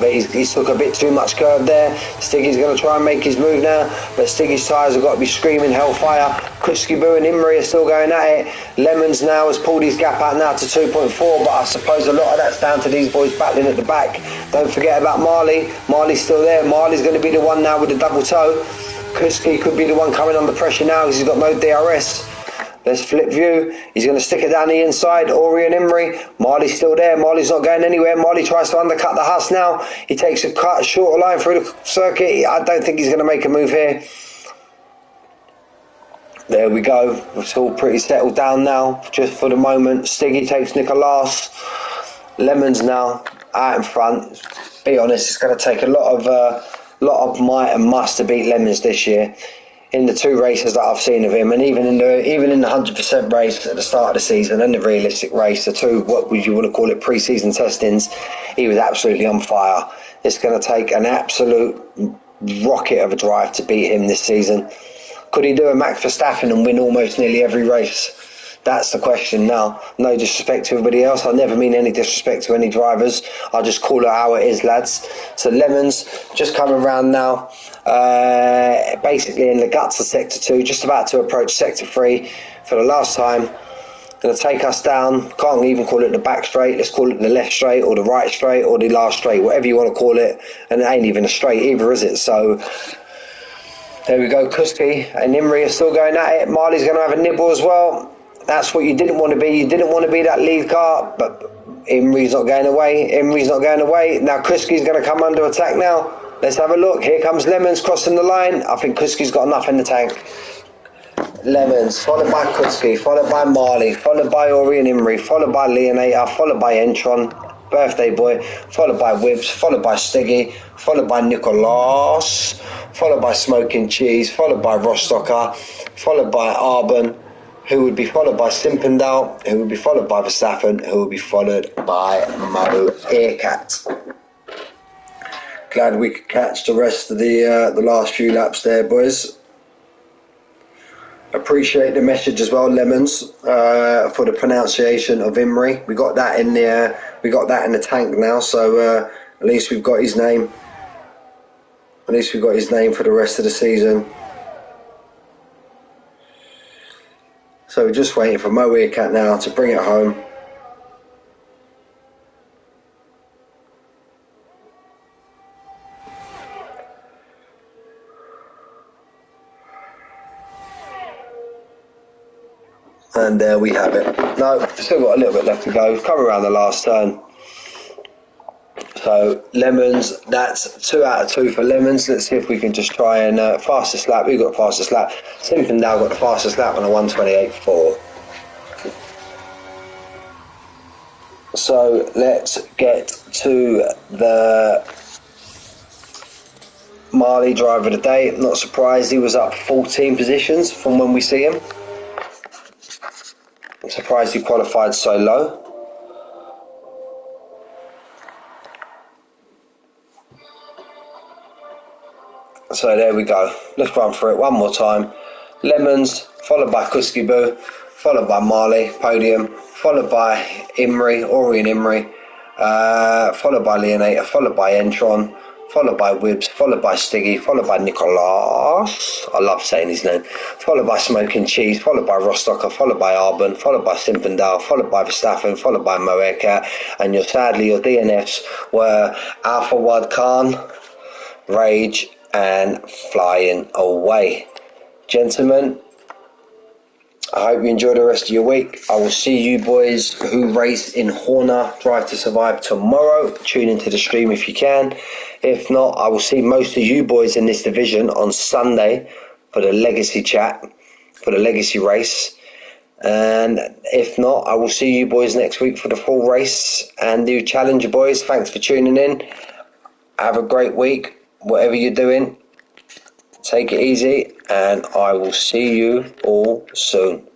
but he's took a bit too much curve there. Stiggy's going to try and make his move now, but Stiggy's tyres have got to be screaming hellfire. Kuskibu and Imri are still going at it. Lemons now has pulled his gap out now to 2.4, but I suppose a lot of that's down to these boys battling at the back. Don't forget about Marley. Marley's still there. Marley's going to be the one now with the double toe. Kuski could be the one coming under pressure now because he's got no DRS. Let's flip view. He's going to stick it down the inside. Ori and Imri. Marley's still there. Marley's not going anywhere. Marley tries to undercut the Huss now. He takes a shorter line through the circuit. I don't think he's going to make a move here. There we go. It's all pretty settled down now, just for the moment. Stiggy takes Nicolas. Lemons now out in front. Be honest, it's going to take a lot of might and must to beat Lemons this year. In the two races that I've seen of him, and even in the 100% race at the start of the season and the realistic race, the two, what would you want to call it, pre-season testings, he was absolutely on fire. It's going to take an absolute rocket of a drive to beat him this season. Could he do a Max Verstappen and win almost nearly every race? That's the question now. No disrespect to everybody else. I never mean any disrespect to any drivers. I'll just call it how it is, lads. So Lemons just coming around now. Basically in the guts of Sector 2, just about to approach Sector 3 for the last time. Going to take us down. Can't even call it the back straight. Let's call it the left straight or the right straight or the last straight, whatever you want to call it. And it ain't even a straight either, is it? So there we go. Kuski and Imri are still going at it. Marley's going to have a nibble as well. That's what you didn't want to be. You didn't want to be that lead car, but Imri's not going away. Imri's not going away. Now Kuski's going to come under attack now. Let's have a look. Here comes Lemons crossing the line. I think Kuski's got enough in the tank. Lemons, followed by Kuski, followed by Marley, followed by Ori and Imri, followed by Leonator, followed by Entron, Birthday Boy, followed by Wibbs, followed by Stiggy, followed by Nicolas, followed by Smoking Cheese, followed by Rostocker, followed by Arben, who would be followed by Simpendal, who would be followed by Verstappen, who would be followed by Mo Earcat. Glad we could catch the rest of the last few laps there, boys. Appreciate the message as well, Lemons, for the pronunciation of Imri. We got that in the tank now, so at least we've got his name. At least we've got his name for the rest of the season. So we're just waiting for Mo Earcat now to bring it home. And there we have it. No, still got a little bit left to go. Come around the last turn. So Lemons, that's 2 out of 2 for Lemons. Let's see if we can just try and fastest lap. Who got the fastest lap? Simpendal got the fastest lap on a 1:28.4. So let's get to the Marley driver of the day. Not surprised he was up 14 positions from when we see him. I'm surprised he qualified so low. So there we go. Let's run through it one more time. Lemons, followed by Kuskibu, followed by Marley, podium, followed by Imri, Ori and Imri, followed by Leonator, followed by Entron, followed by Wibbs, followed by Stiggy, followed by Nicolas, I love saying his name, followed by Smoking Cheese, followed by Rostocker, followed by Arben, followed by Simpendal, followed by Verstappen, followed by Mo Earcat, and sadly your DNFs were Alpha Wad Khan, Rage, and Flying Away. Gentlemen, I hope you enjoy the rest of your week. I will see you boys who race in Horner Drive to Survive tomorrow. Tune into the stream if you can. If not, I will see most of you boys in this division on Sunday for the Legacy chat, for the Legacy race. And if not, I will see you boys next week for the full race and the Challenger boys. Thanks for tuning in. Have a great week. Whatever you're doing, take it easy, and I will see you all soon.